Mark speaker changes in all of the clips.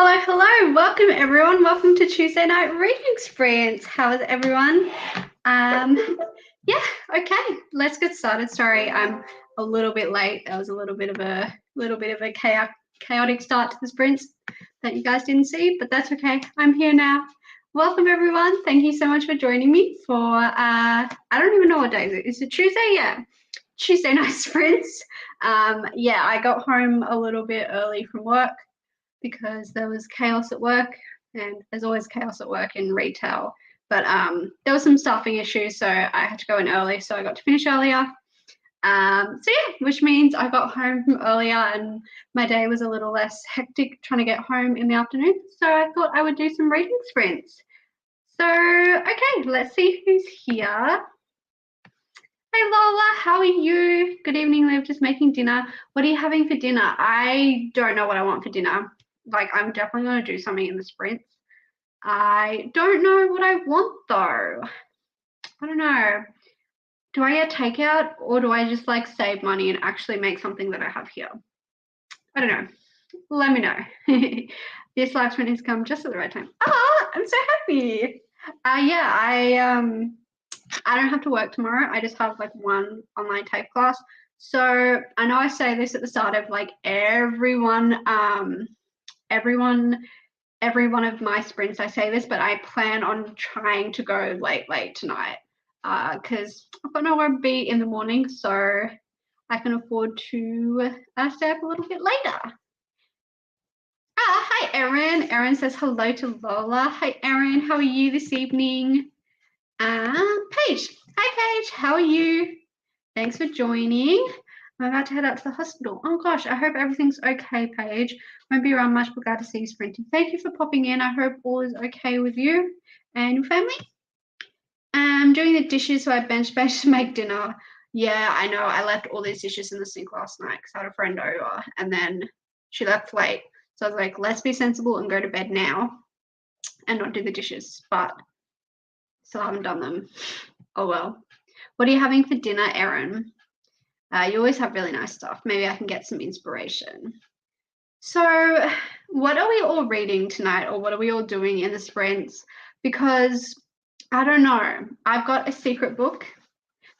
Speaker 1: Hello, hello. Welcome, everyone. Welcome to Tuesday Night Reading Experience. How is everyone? Yeah, okay. Let's get started. Sorry, I'm a little bit late. That was a little bit of a chaotic start to the sprints that you guys didn't see, but that's okay. I'm here now. Welcome, everyone. Thank you so much for joining me for I don't even know what day is it. Is it Tuesday? Yeah. Tuesday night sprints. Yeah, I got home a little bit early from work because there was chaos at work, and there's always chaos at work in retail. But there was some staffing issues, so I had to go in early, so I got to finish earlier. So yeah, which means I got home from earlier and my day was a little less hectic trying to get home in the afternoon. So I thought I would do some reading sprints. So, okay, let's see who's here. Hey Lola, how are you? Good evening, Liv. Just making dinner. What are you having for dinner? I don't know what I want for dinner. Like, I'm definitely going to do something in the sprints. I don't know what I want though. I don't know. Do I get takeout or do I just like save money and actually make something that I have here? I don't know. Let me know. This live stream has come just at the right time. Ah, I'm so happy. Yeah, I don't have to work tomorrow. I just have like one online tape class. So I know I say this at the start of like every one of my sprints I say this, but I plan on trying to go late tonight because I've got nowhere to be in the morning, so I can afford to stay up a little bit later. Hi Erin. Erin says hello to Lola. Hi Erin, how are you this evening? Paige. Hi Paige, how are you? Thanks for joining. I'm about to head out to the hospital. Oh gosh, I hope everything's okay, Paige. Won't be around much, but glad to see you sprinting. Thank you for popping in. I hope all is okay with you and your family. I'm doing the dishes, so I bench to make dinner. Yeah, I know. I left all these dishes in the sink last night because I had a friend over and then she left late. So I was like, let's be sensible and go to bed now and not do the dishes, but still haven't done them. Oh well. What are you having for dinner, Erin? You always have really nice stuff. Maybe I can get some inspiration. So, what are we all reading tonight, or what are we all doing in the sprints? Because I don't know. I've got a secret book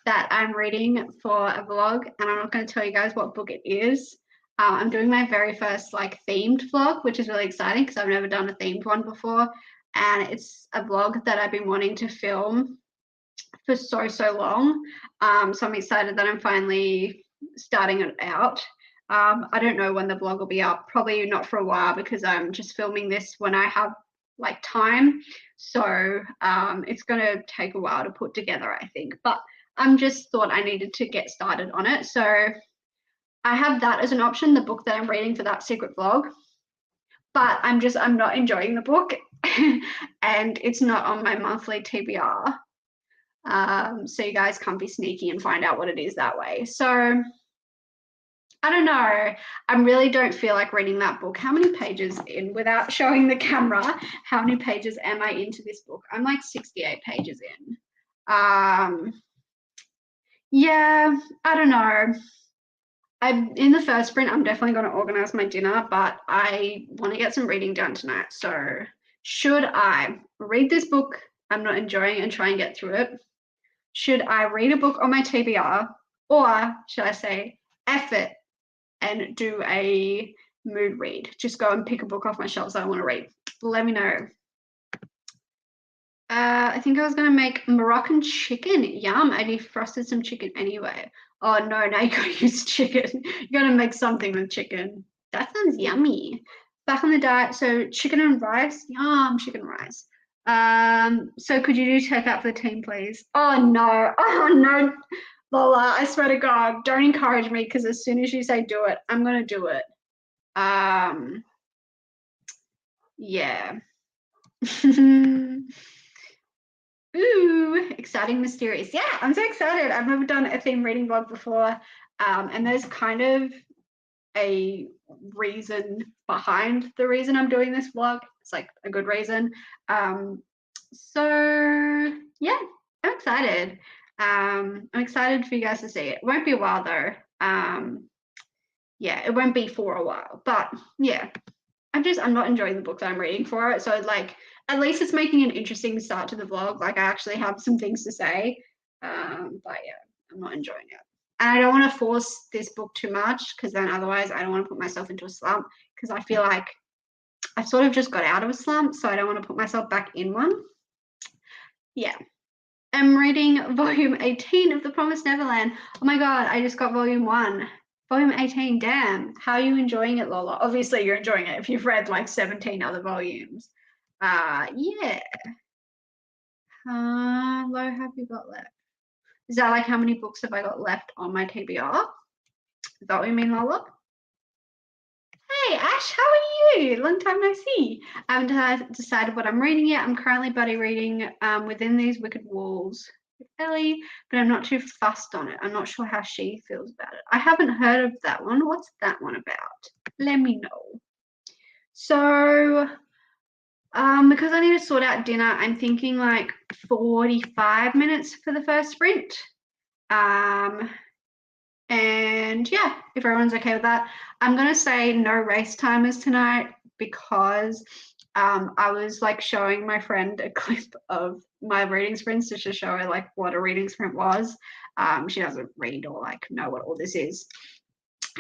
Speaker 1: that I'm reading for a vlog, and I'm not going to tell you guys what book it is. I'm doing my very first like themed vlog, which is really exciting because I've never done a themed one before, and it's a vlog that I've been wanting to film for so long. So I'm excited that I'm finally starting it out. I don't know when the vlog will be up, probably not for a while because I'm just filming this when I have like time. So it's going to take a while to put together, I think. But I'm just thought I needed to get started on it. So I have that as an option, the book that I'm reading for that secret vlog. But I'm not enjoying the book and it's not on my monthly TBR. So you guys can't be sneaky and find out what it is that way. So I don't know. I really don't feel like reading that book. How many pages in without showing the camera? How many pages am I into this book? I'm like 68 pages in. Yeah, I don't know. I'm in the first sprint. I'm definitely going to organize my dinner, but I want to get some reading done tonight. So should I read this book I'm not enjoying and try and get through it? Should I read a book on my TBR, or should I say F it and do a mood read? Just go and pick a book off my shelves that I want to read. Let me know. I think I was going to make Moroccan chicken. Yum. I defrosted some chicken anyway. Oh no, now you gotta use chicken. You gotta make something with chicken. That sounds yummy. Back on the diet, so chicken and rice. Yum, chicken rice. So could you do takeout for the team, please? Oh no, Lola, I swear to God, don't encourage me because as soon as you say do it, I'm gonna do it. Yeah. Ooh, exciting, mysterious. Yeah, I'm so excited. I've never done a theme reading vlog before. And there's kind of a reason behind the reason I'm doing this vlog. It's like a good reason. So yeah, I'm excited. I'm excited for you guys to see it. It won't be a while though. Yeah, it won't be for a while, but yeah. I'm not enjoying the book that I'm reading for it. So like at least it's making an interesting start to the vlog. Like I actually have some things to say. But yeah, I'm not enjoying it. And I don't want to force this book too much because then otherwise I don't want to put myself into a slump because I feel like I sort of just got out of a slump, so I don't want to put myself back in one. Yeah. I'm reading volume 18 of The Promised Neverland. Oh my god, I just got volume 1. Volume 18, damn. How are you enjoying it, Lola? Obviously you're enjoying it if you've read like 17 other volumes. Yeah. How low have you got left? Is that like how many books have I got left on my TBR? Is that what you mean, Lola? Hey Ash, how are you? Long time no see. I haven't decided what I'm reading yet. I'm currently buddy reading Within These Wicked Walls with Ellie, but I'm not too fussed on it. I'm not sure how she feels about it. I haven't heard of that one. What's that one about? Let me know. So, because I need to sort out dinner, I'm thinking like 45 minutes for the first sprint. And yeah, if everyone's okay with that, I'm going to say no race timers tonight because I was like showing my friend a clip of my reading sprints just to show her like what a reading sprint was. She doesn't read or like know what all this is.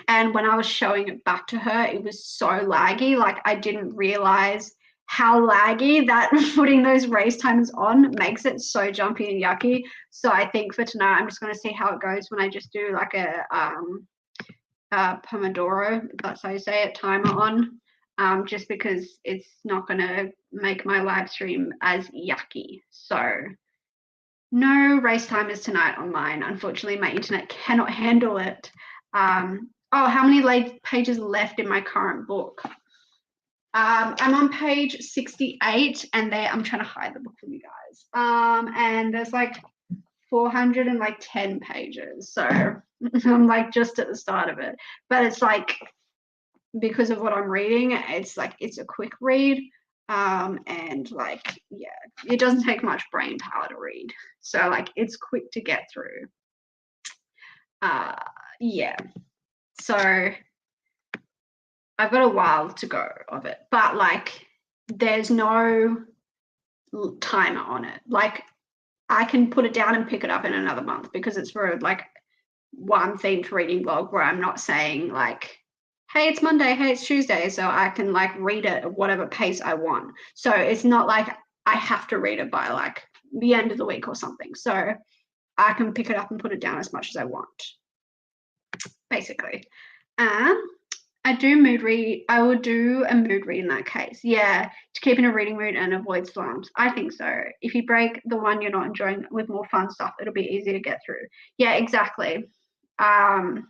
Speaker 1: And when I was showing it back to her, it was so laggy. Like I didn't realize how laggy that putting those race timers on makes it so jumpy and yucky. So I think for tonight, I'm just going to see how it goes when I just do like a Pomodoro, if that's how you say it, timer on, just because it's not going to make my live stream as yucky. So no race timers tonight on mine. Unfortunately, my internet cannot handle it. Oh, how many pages left in my current book? I'm on page 68 and I'm trying to hide the book from you guys. And there's like 410 pages. So I'm like just at the start of it. But it's like, because of what I'm reading, it's like, it's a quick read. And like, yeah, it doesn't take much brain power to read. So like, it's quick to get through. Yeah. So I've got a while to go of it, but like there's no timer on it. Like I can put it down and pick it up in another month because it's for like one themed reading vlog where I'm not saying like, hey, it's Monday, hey, it's Tuesday. So I can like read it at whatever pace I want. So it's not like I have to read it by like the end of the week or something. So I can pick it up and put it down as much as I want, basically. I do mood read. I will do a mood read in that case. Yeah, to keep in a reading mood and avoid slumps. I think so. If you break the one you're not enjoying with more fun stuff, it'll be easy to get through. Yeah, exactly. I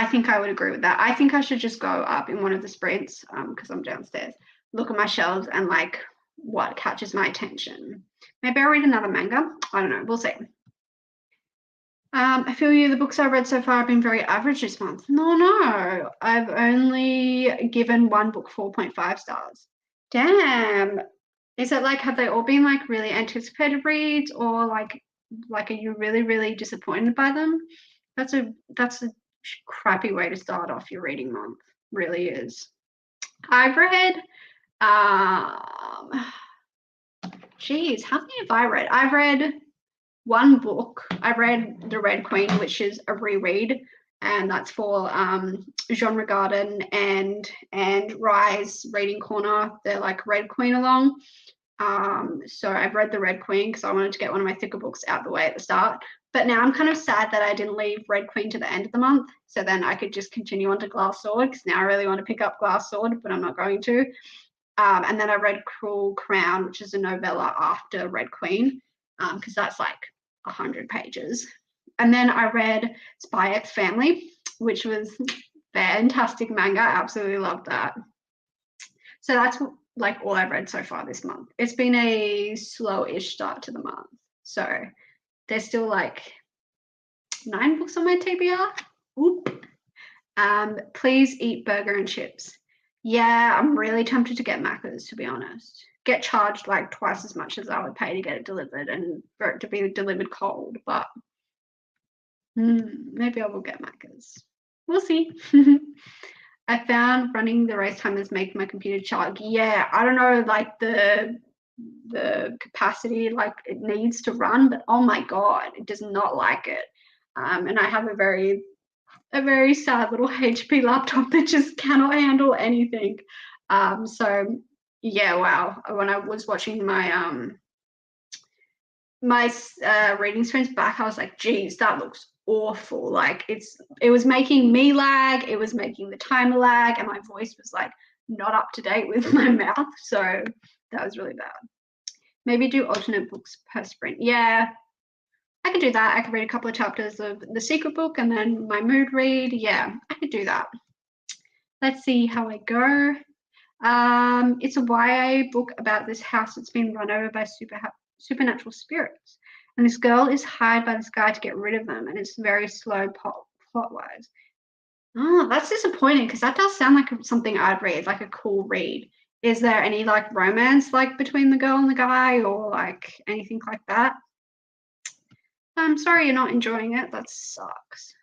Speaker 1: think I would agree with that. I think I should just go up in one of the sprints because I'm downstairs, look at my shelves and like what catches my attention. Maybe I'll read another manga. I don't know. We'll see. I feel you. The books I've read so far have been very average this month. No. I've only given one book 4.5 stars. Damn. Is it like, have they all been like really anticipated reads or like are you really, really disappointed by them? That's a crappy way to start off your reading month. Really is. I've read, geez, how many have I read? I've read one book. I read The Red Queen, which is a reread, and that's for Genre Garden and Rise Reading Corner. They're like Red Queen along. So I've read The Red Queen because I wanted to get one of my thicker books out the way at the start. But now I'm kind of sad that I didn't leave Red Queen to the end of the month. So then I could just continue on to Glass Sword because now I really want to pick up Glass Sword, but I'm not going to. And then I read Cruel Crown, which is a novella after Red Queen, because that's like 100 pages. And then I read Spy X Family, which was fantastic manga. I absolutely loved that. So that's like all I've read so far this month. It's been a slow-ish start to the month. So there's still like 9 books on my TBR. Oop. Please eat burger and chips. Yeah, I'm really tempted to get Macca's, to be honest. Get charged like twice as much as I would pay to get it delivered and for it to be delivered cold, but maybe I will get Macca's. We'll see. I found running the race timers make my computer chug. Yeah, I don't know, like the capacity like it needs to run, but oh my god, it does not like it. And I have a very sad little HP laptop that just cannot handle anything. So yeah, wow. When I was watching my reading screens back, I was like, geez, that looks awful. Like it was making me lag, it was making the timer lag, and my voice was like not up to date with my mouth. So that was really bad. Maybe do alternate books per sprint. Yeah, I could do that. I could read a couple of chapters of The Secret Book and then my mood read. Yeah, I could do that. Let's see how I go. It's a YA book about this house that's been run over by supernatural spirits. And this girl is hired by this guy to get rid of them. And it's very slow plot-wise. Oh, that's disappointing because that does sound like something I'd read, like a cool read. Is there any like romance like between the girl and the guy or like anything like that? I'm sorry you're not enjoying it. That sucks.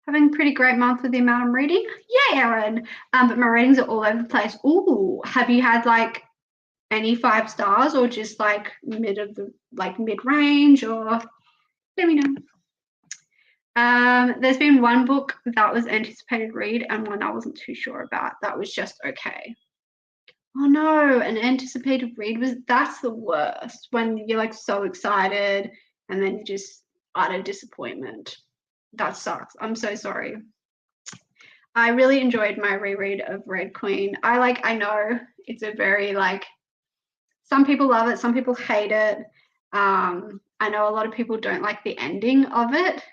Speaker 1: Having a pretty great month with the amount I'm reading. Yay, Erin. But my ratings are all over the place. Ooh, have you had like any 5 stars or just like mid-range or let me know. There's been one book that was anticipated read and one I wasn't too sure about. That was just okay. Oh no, an anticipated read that's the worst when you're like so excited and then you just utter disappointment. That sucks. I'm so sorry. I really enjoyed my reread of Red Queen. I know it's a very like some people love it, some people hate it. I know a lot of people don't like the ending of it.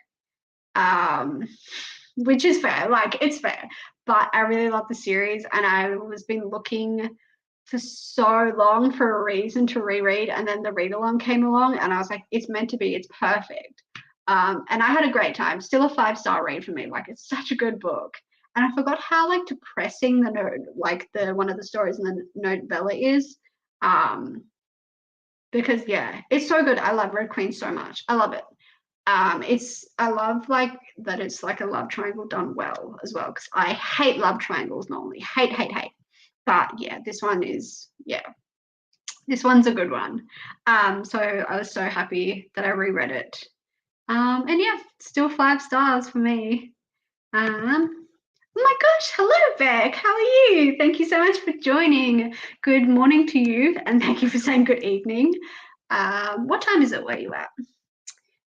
Speaker 1: Which is fair, like it's fair. But I really love the series and I was been looking for so long for a reason to reread, and then the read along came along and I was like, it's meant to be, it's perfect. And I had a great time. Still a 5-star read for me. Like it's such a good book. And I forgot how like depressing the note, like the one of the stories in the novella is. Because yeah, it's so good. I love Red Queen so much. I love it. I love like that it's like a love triangle done well as well, because I hate love triangles normally. Hate. But yeah, this one is, yeah, this one's a good one. So I was so happy that I reread it. And yeah, still 5 stars for me. Oh my gosh, hello Beck, how are you? Thank you so much for joining. Good morning to you, and thank you for saying good evening. What time is it where you at?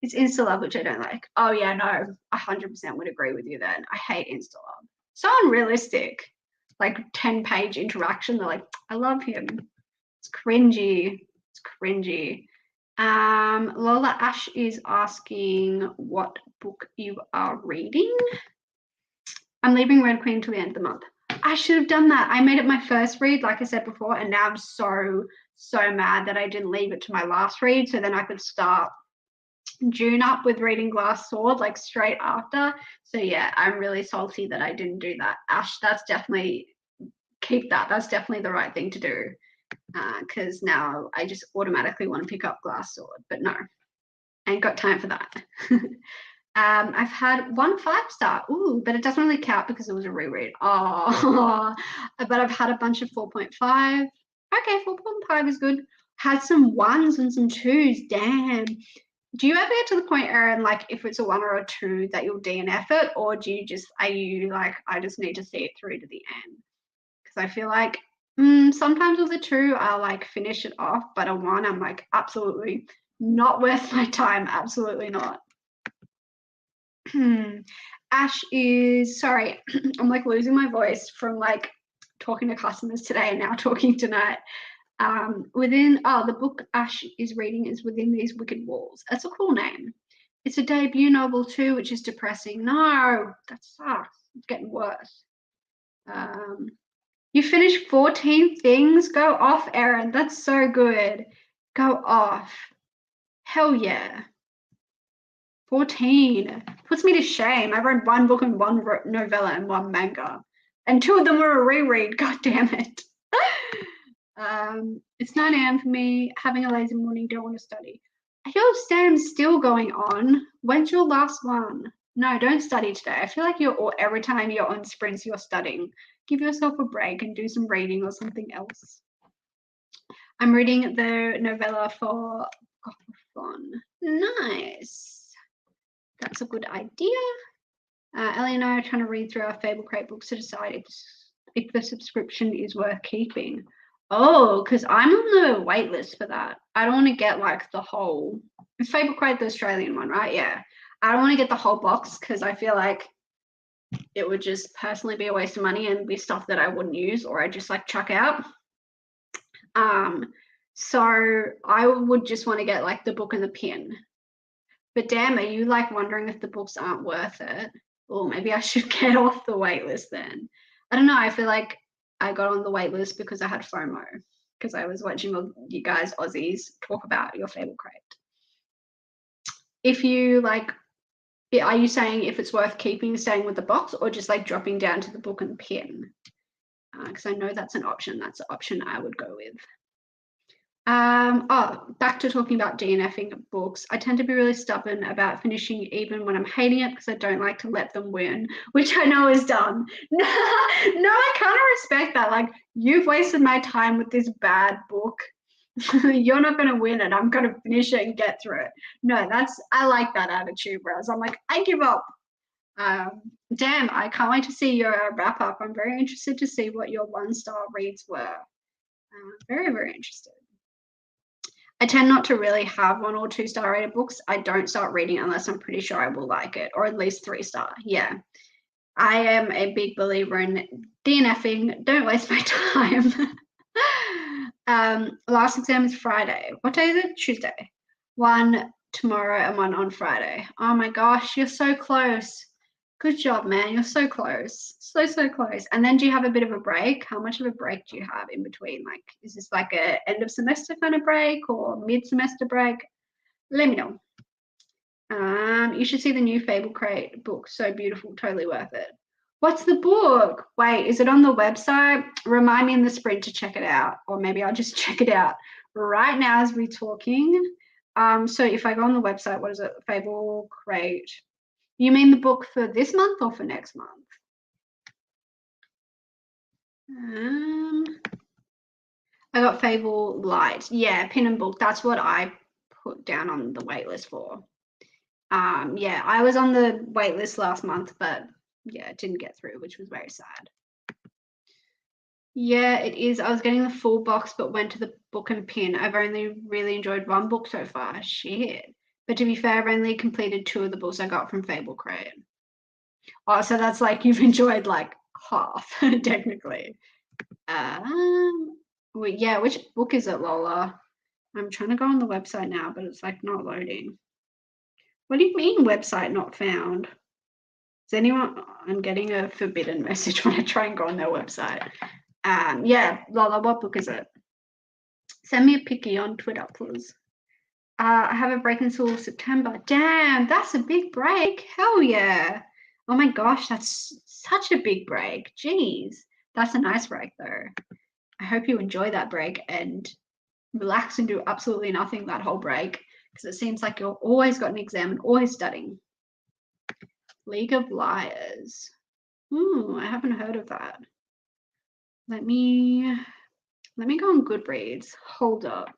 Speaker 1: It's Instalove, which I don't like. Oh yeah, no, 100% would agree with you then. I hate Instalove. So unrealistic. Like 10-page interaction, they're like, I love him. It's cringy. It's cringy. Lola Ash is asking what book you are reading. I'm leaving Red Queen until the end of the month. I should have done that. I made it my first read, like I said before, and now I'm so mad that I didn't leave it to my last read, so then I could start June up with reading Glass Sword like straight after. So yeah, I'm really salty that I didn't do that. Ash, that's definitely, keep that. That's definitely the right thing to do. Because now I just automatically want to pick up Glass Sword, but no, I ain't got time for that. I've had 1 5-star. Ooh, but it doesn't really count because it was a reread. Oh, but I've had a bunch of 4.5. Okay, 4.5 is good. Had some 1s and some 2s. Damn. Do you ever get to the point, Erin, like if it's a 1 or a 2 that you'll DNF it, or do you just, are you like, I just need to see it through to the end? Because I feel like sometimes with a 2, I'll like finish it off, but a 1, I'm like, absolutely not worth my time. Absolutely not. Ash is, sorry, I'm like losing my voice from like talking to customers today and now talking tonight. The book Ash is reading is Within These Wicked Walls. That's a cool name. It's a debut novel too, which is depressing. No, that sucks. It's getting worse. You finished 14 things? Go off, Erin. That's so good. Go off. Hell yeah. 14. Puts me to shame. I read 1 book and 1 novella and 1 manga. And 2 of them were a reread. God damn it. It's 9 a.m. for me. Having a lazy morning. Don't want to study. Your Sam's still going on. When's your last one? No, don't study today. I feel like every time you're on sprints, you're studying. Give yourself a break and do some reading or something else. I'm reading the novella for Gotham. Nice. That's a good idea. Ellie and I are trying to read through our Fable Crate books to decide if the subscription is worth keeping. Oh, because I'm on the wait list for that. I don't want to get like the whole Fable Crate, the Australian one, right? Yeah. I don't want to get the whole box because I feel like it would just personally be a waste of money and be stuff that I wouldn't use or I just like chuck out. So I would just want to get like the book and the pin. But damn, are you like wondering if the books aren't worth it? Or maybe I should get off the wait list then. I don't know. I feel like I got on the wait list because I had FOMO, because I was watching you guys Aussies talk about your Fable Crate. If you like, are you saying if it's worth keeping, staying with the box, or just like dropping down to the book and pin? Because I know that's an option. That's the option I would go with. Back to talking about DNFing books. I tend to be really stubborn about finishing even when I'm hating it because I don't like to let them win, which I know is dumb. No, I kind of respect that. Like, you've wasted my time with this bad book. You're not going to win it. I'm going to finish it and get through it. No, I like that attitude, whereas I'm like, I give up. Damn, I can't wait to see your wrap up. I'm very interested to see what your 1-star reads were. Very, very interested. I tend not to really have 1 or 2-star rated books. I don't start reading unless I'm pretty sure I will like it, or at least 3-star. Yeah. I am a big believer in DNFing. Don't waste my time. Last exam is Friday. What day is it? Tuesday. 1 tomorrow and 1 on Friday. Oh my gosh, you're so close. Good job, man. You're so close. So close. And then do you have a bit of a break? How much of a break do you have in between? Like, is this like a end of semester kind of break or mid-semester break? Let me know. You should see the new Fable Crate book. So beautiful. Totally worth it. What's the book? Wait, is it on the website? Remind me in the sprint to check it out. Or maybe I'll just check it out right now as we're talking. So if I go on the website, what is it? Fable Crate. You mean the book for this month or for next month? I got Fable Light. Yeah, pin and book. That's what I put down on the wait list for. Yeah, I was on the wait list last month, but yeah, it didn't get through, which was very sad. Yeah, it is. I was getting the full box, but went to the book and pin. I've only really enjoyed 1 book so far. Shit. But to be fair, I've only completed 2 of the books I got from Fable Crate. Oh, so that's like you've enjoyed like half, technically. Well, yeah, which book is it, Lola? I'm trying to go on the website now, but it's like not loading. What do you mean website not found? Is anyone, I'm getting a forbidden message when I try and go on their website. Yeah, Lola, what book is it? Send me a picky on Twitter, please. I have a break until September. Damn, that's a big break. Hell yeah. Oh my gosh, that's such a big break. Jeez, that's a nice break though. I hope you enjoy that break and relax and do absolutely nothing that whole break because it seems like you've always got an exam and always studying. League of Liars. I haven't heard of that. Let me go on Goodreads. Hold up.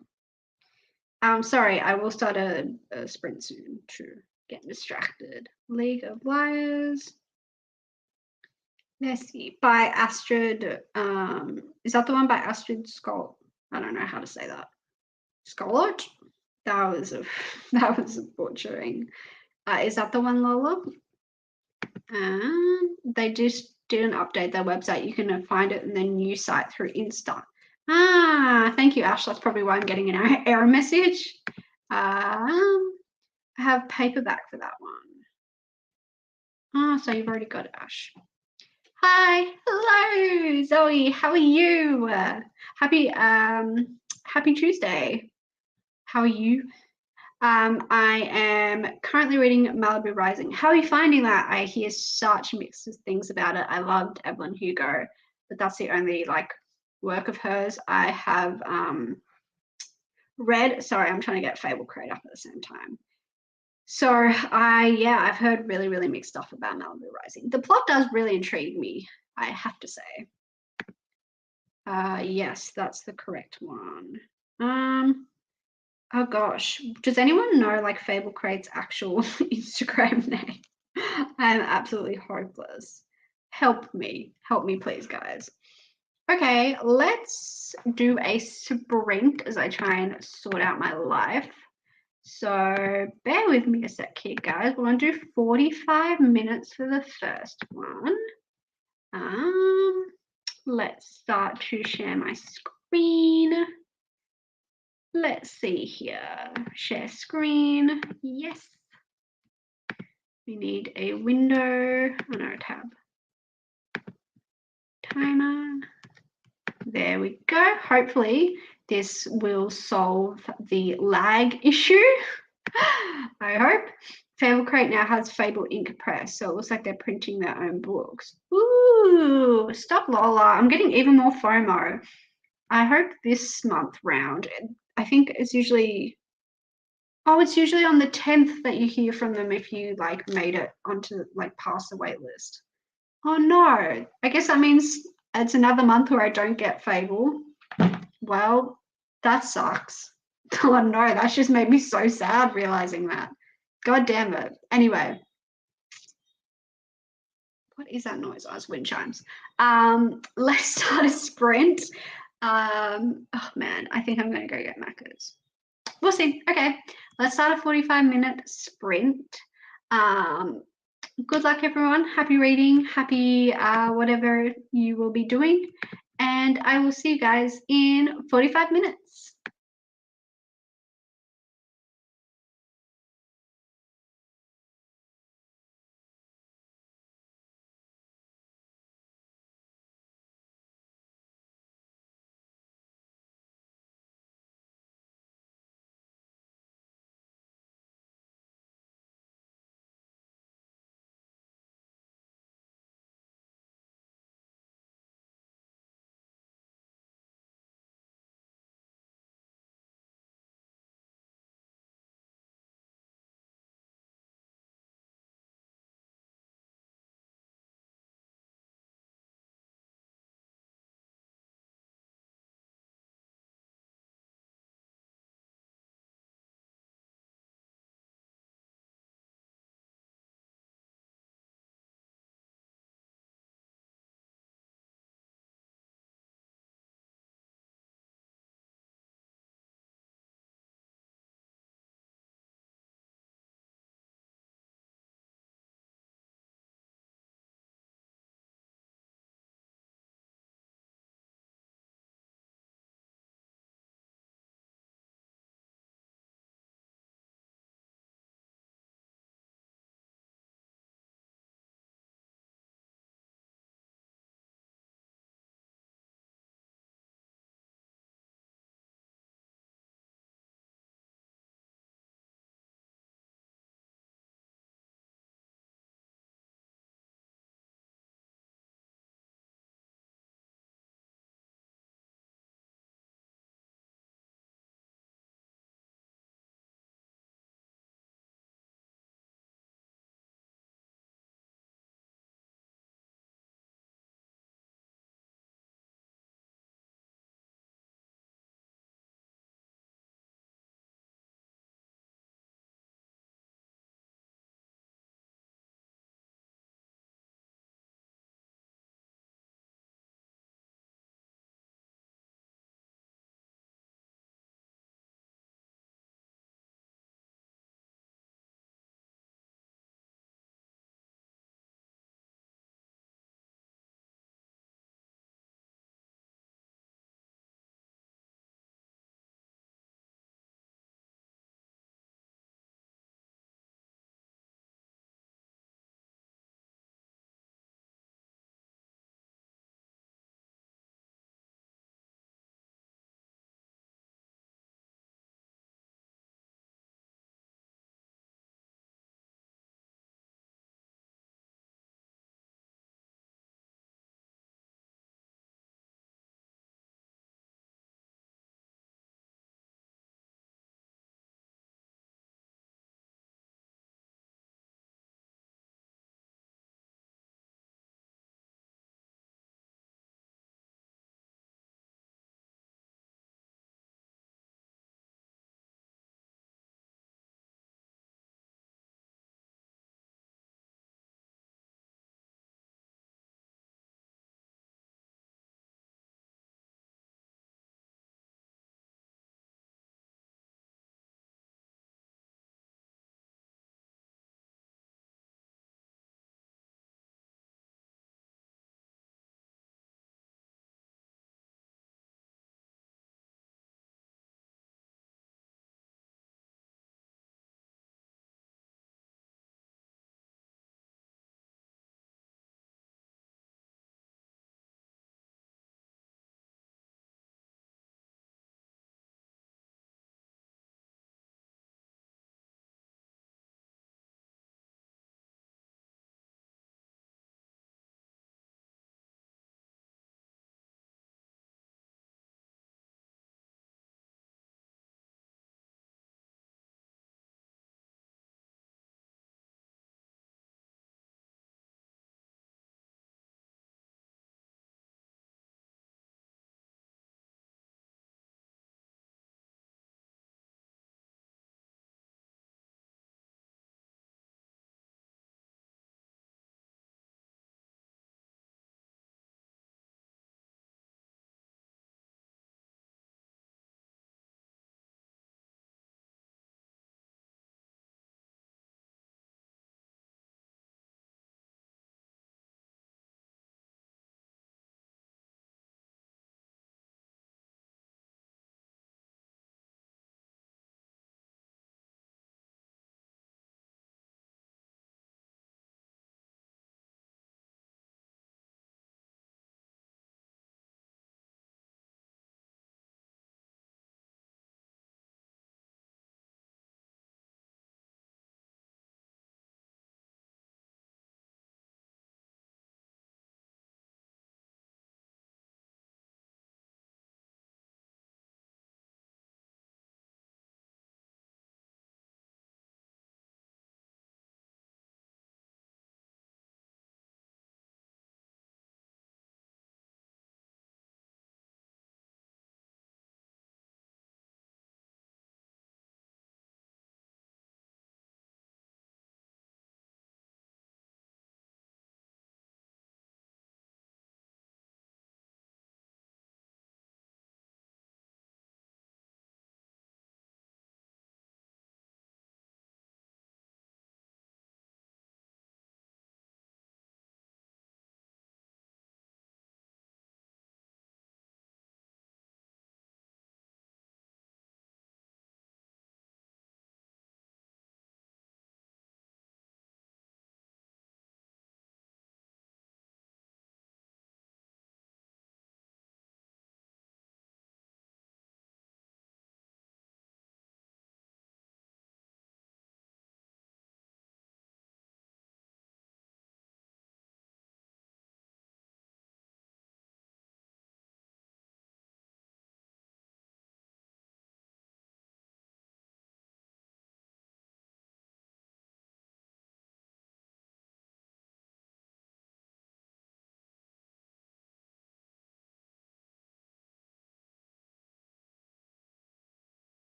Speaker 1: Sorry, I will start a sprint soon to get distracted. League of Liars. Let's see. By Astrid. Is that the one by Astrid Skoll? I don't know how to say that. Skollert? That was a butchering. Is that the one, Lola? They just didn't update their website. You can find it in their new site through Insta. Thank you, Ash. That's probably why I'm getting an error message. I have paperback for that one. So you've already got it, Ash. Hi, hello, Zoe. How are you? Happy Tuesday. How are you? I am currently reading Malibu Rising. How are you finding that? I hear such mixed things about it. I loved Evelyn Hugo, but that's the only like work of hers I have read. Sorry, I'm trying to get Fable Crate up at the same time. So I've heard really, really mixed stuff about Malibu Rising. The plot does really intrigue me, I have to say. Yes, that's the correct one. Oh gosh, does anyone know like Fable Crate's actual Instagram name? I'm absolutely hopeless. Help me, please, guys. Okay, let's do a sprint as I try and sort out my life. So bear with me a sec here, guys. We're going to do 45 minutes for the first one. Let's start to share my screen. Let's see here. Share screen. Yes. We need a window. Oh no, tab. Timer. There we go. Hopefully this will solve the lag issue. I hope. Fable Crate now has Fable Ink Press, so it looks like they're printing their own books. Ooh, stop Lola. I'm getting even more FOMO. I hope this month round, I think it's usually, oh, it's usually on the 10th that you hear from them if you like made it onto like past the wait list. Oh no, I guess that means it's another month where I don't get Fable. Well, that sucks. Oh no, that's just made me so sad realizing that. God damn it. Anyway, what is that noise? Oh, it's wind chimes. Let's start a sprint. Oh man, I think I'm gonna go get Macca's. We'll see. Okay, let's start a 45-minute sprint. Good luck, everyone. Happy reading. Happy whatever you will be doing. And I will see you guys in 45 minutes.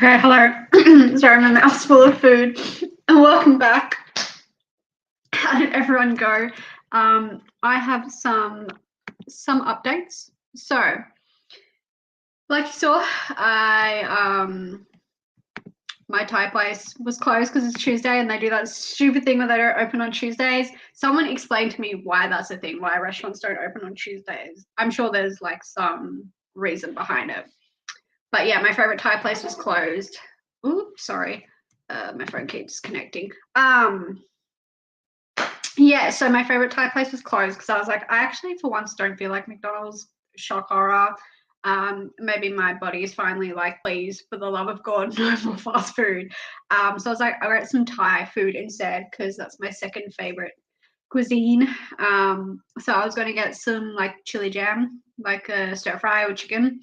Speaker 1: Okay, hello. Sorry, my mouth's full of food. And welcome back. How did everyone go? I have some updates. So, like you saw, my Thai place was closed because it's Tuesday and they do that stupid thing where they don't open on Tuesdays. Someone explained to me why that's a thing, why restaurants don't open on Tuesdays. I'm sure there's like some reason behind it. But yeah, my favorite Thai place was closed. Oops, sorry. My phone keeps connecting. Yeah, so my favorite Thai place was closed because I was like, I actually for once don't feel like McDonald's. Shock horror. Maybe my body is finally like, please, for the love of God, no more fast food. So I was like, I'll get some Thai food instead because that's my second favorite cuisine. So I was going to get some like chili jam, like a stir fry with chicken.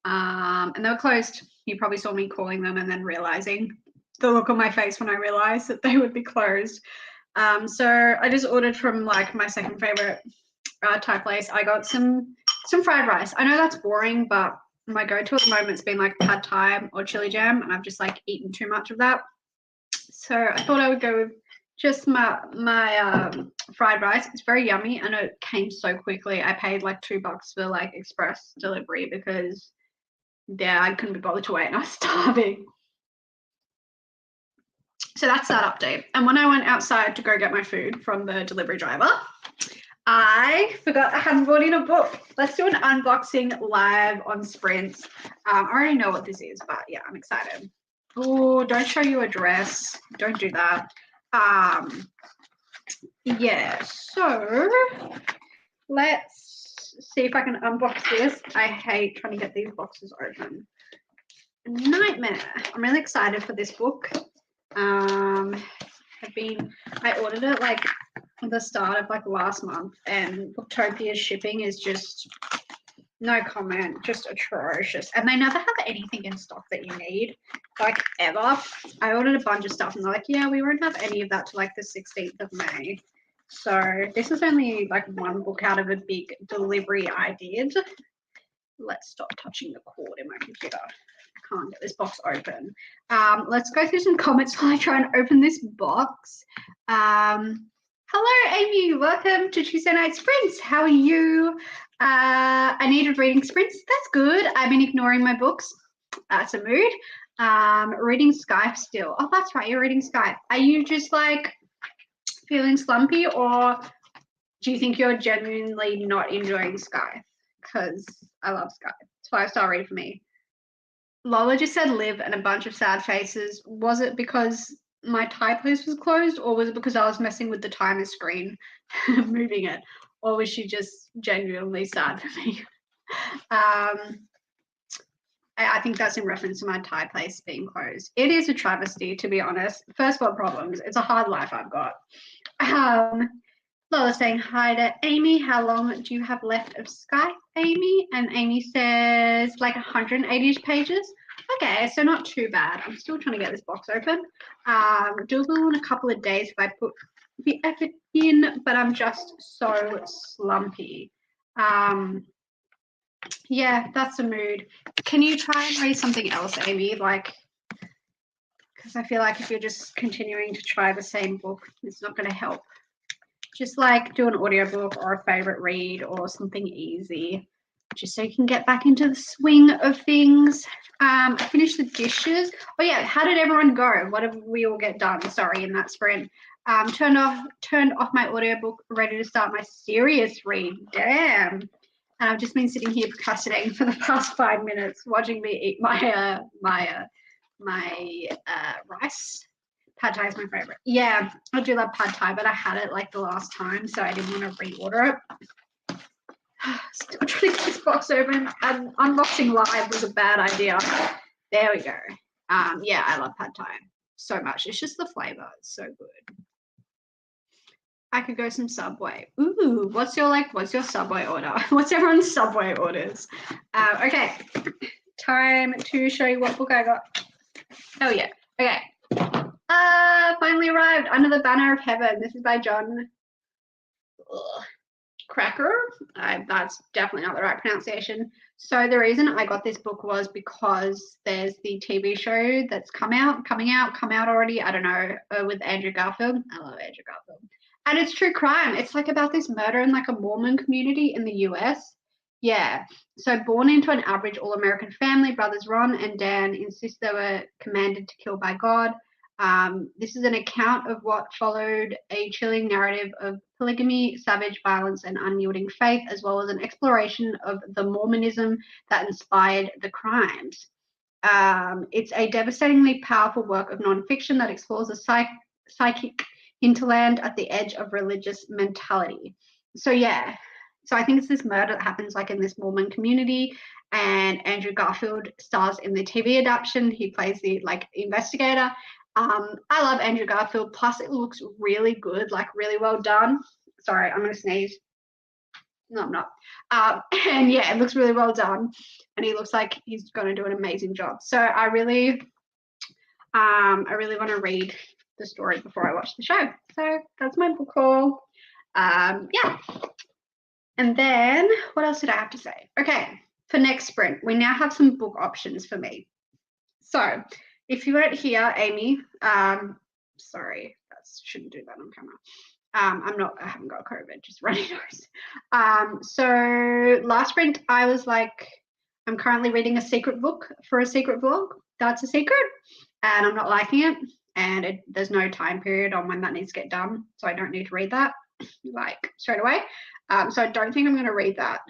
Speaker 1: And they were closed. You probably saw me calling them and then realizing the look on my face when I realized that they would be closed. So I just ordered from like my second favorite Thai place. I got some fried rice. I know that's boring, but my go-to at the moment's been like pad thai or chili jam, and I've just like eaten too much of that. So I thought I would go with just my fried rice. It's very yummy and it came so quickly. I paid like $2 for like express delivery because yeah, I couldn't be bothered to wait and I was starving. So that's that update. And when I went outside to go get my food from the delivery driver, I forgot I hadn't brought in a book. Let's do an unboxing live on Sprints. I already know what this is, but yeah, I'm excited. Oh, don't show your address. Don't do that. Yeah, so let's see if I can unbox this. I hate trying to get these boxes open. Nightmare. I'm really excited for this book. I ordered it like at the start of like last month, and Booktopia's shipping is just no comment, just atrocious. And they never have anything in stock that you need, like ever. I ordered a bunch of stuff and they're like, yeah, we won't have any of that till like the 16th of May. So this is only like one book out of a big delivery I did. Let's stop touching the cord in my computer. I can't get this box open. Let's go through some comments while I try and open this box. Hello, Amy. Welcome to Tuesday Night Sprints. How are you? I needed reading sprints. That's good. I've been ignoring my books. That's a mood. Reading Skype still. Oh, that's right. You're reading Skype. Are you just like feeling slumpy, or do you think you're genuinely not enjoying Skype? Because I love Skype. It's 5-star read for me. Lola just said live and a bunch of sad faces. Was it because my Thai place was closed, or was it because I was messing with the timer screen, moving it? Or was she just genuinely sad for me? I think that's in reference to my Thai place being closed. It is a travesty, to be honest. First world problems. It's a hard life I've got. Lola saying hi to Amy. How long do you have left of Skype, Amy? And Amy says like 180 pages. Okay, so not too bad. I'm still trying to get this box open. Doable in a couple of days if I put the effort in, but I'm just so slumpy. Yeah, that's a mood. Can you try and read something else, Amy? Like, because I feel like if you're just continuing to try the same book, it's not going to help. Just like do an audiobook or a favorite read or something easy, just so you can get back into the swing of things. I finished the dishes. Oh yeah, how did everyone go? What did we all get done? Sorry, in that sprint. Turned off my audiobook, ready to start my serious read. Damn. And I've just been sitting here procrastinating for the past 5 minutes, watching me eat my rice. Pad Thai is my favorite. Yeah, I do love Pad Thai, but I had it like the last time, so I didn't want to reorder it. Still trying to get this box open, and unboxing live was a bad idea. There we go. Yeah, I love Pad Thai so much. It's just the flavor. It's so good. I could go some Subway. Ooh, what's your Subway order? What's everyone's Subway orders? Okay, time to show you what book I got. Oh yeah, okay. Finally arrived, Under the Banner of Heaven. This is by John. Cracker. That's definitely not the right pronunciation. So the reason I got this book was because there's the TV show that's come out already. I don't know, with Andrew Garfield. I love Andrew Garfield. And it's true crime. It's like about this murder in like a Mormon community in the US. Yeah. So born into an average all-American family, brothers Ron and Dan insist they were commanded to kill by God. This is an account of what followed a chilling narrative of polygamy, savage violence, and unyielding faith, as well as an exploration of the Mormonism that inspired the crimes. It's a devastatingly powerful work of nonfiction that explores a psychic hinterland at the edge of religious mentality. So yeah, so I think it's this murder that happens like in this Mormon community, and Andrew Garfield stars in the TV adaptation. He plays the like investigator. I love Andrew Garfield. Plus, it looks really good, like really well done. Sorry, I'm gonna sneeze. No, I'm not. And yeah, it looks really well done, and he looks like he's gonna do an amazing job. So I really want to read the story before I watch the show. So that's my book haul. Yeah. And then what else did I have to say? Okay, for next sprint, we now have some book options for me. So if you weren't here, Amy, sorry, shouldn't do that on camera. I haven't got COVID, just runny nose. So last sprint, I was like, I'm currently reading a secret book for a secret vlog. That's a secret, and I'm not liking it. And there's no time period on when that needs to get done, so I don't need to read that like straight away. So I don't think I'm going to read that.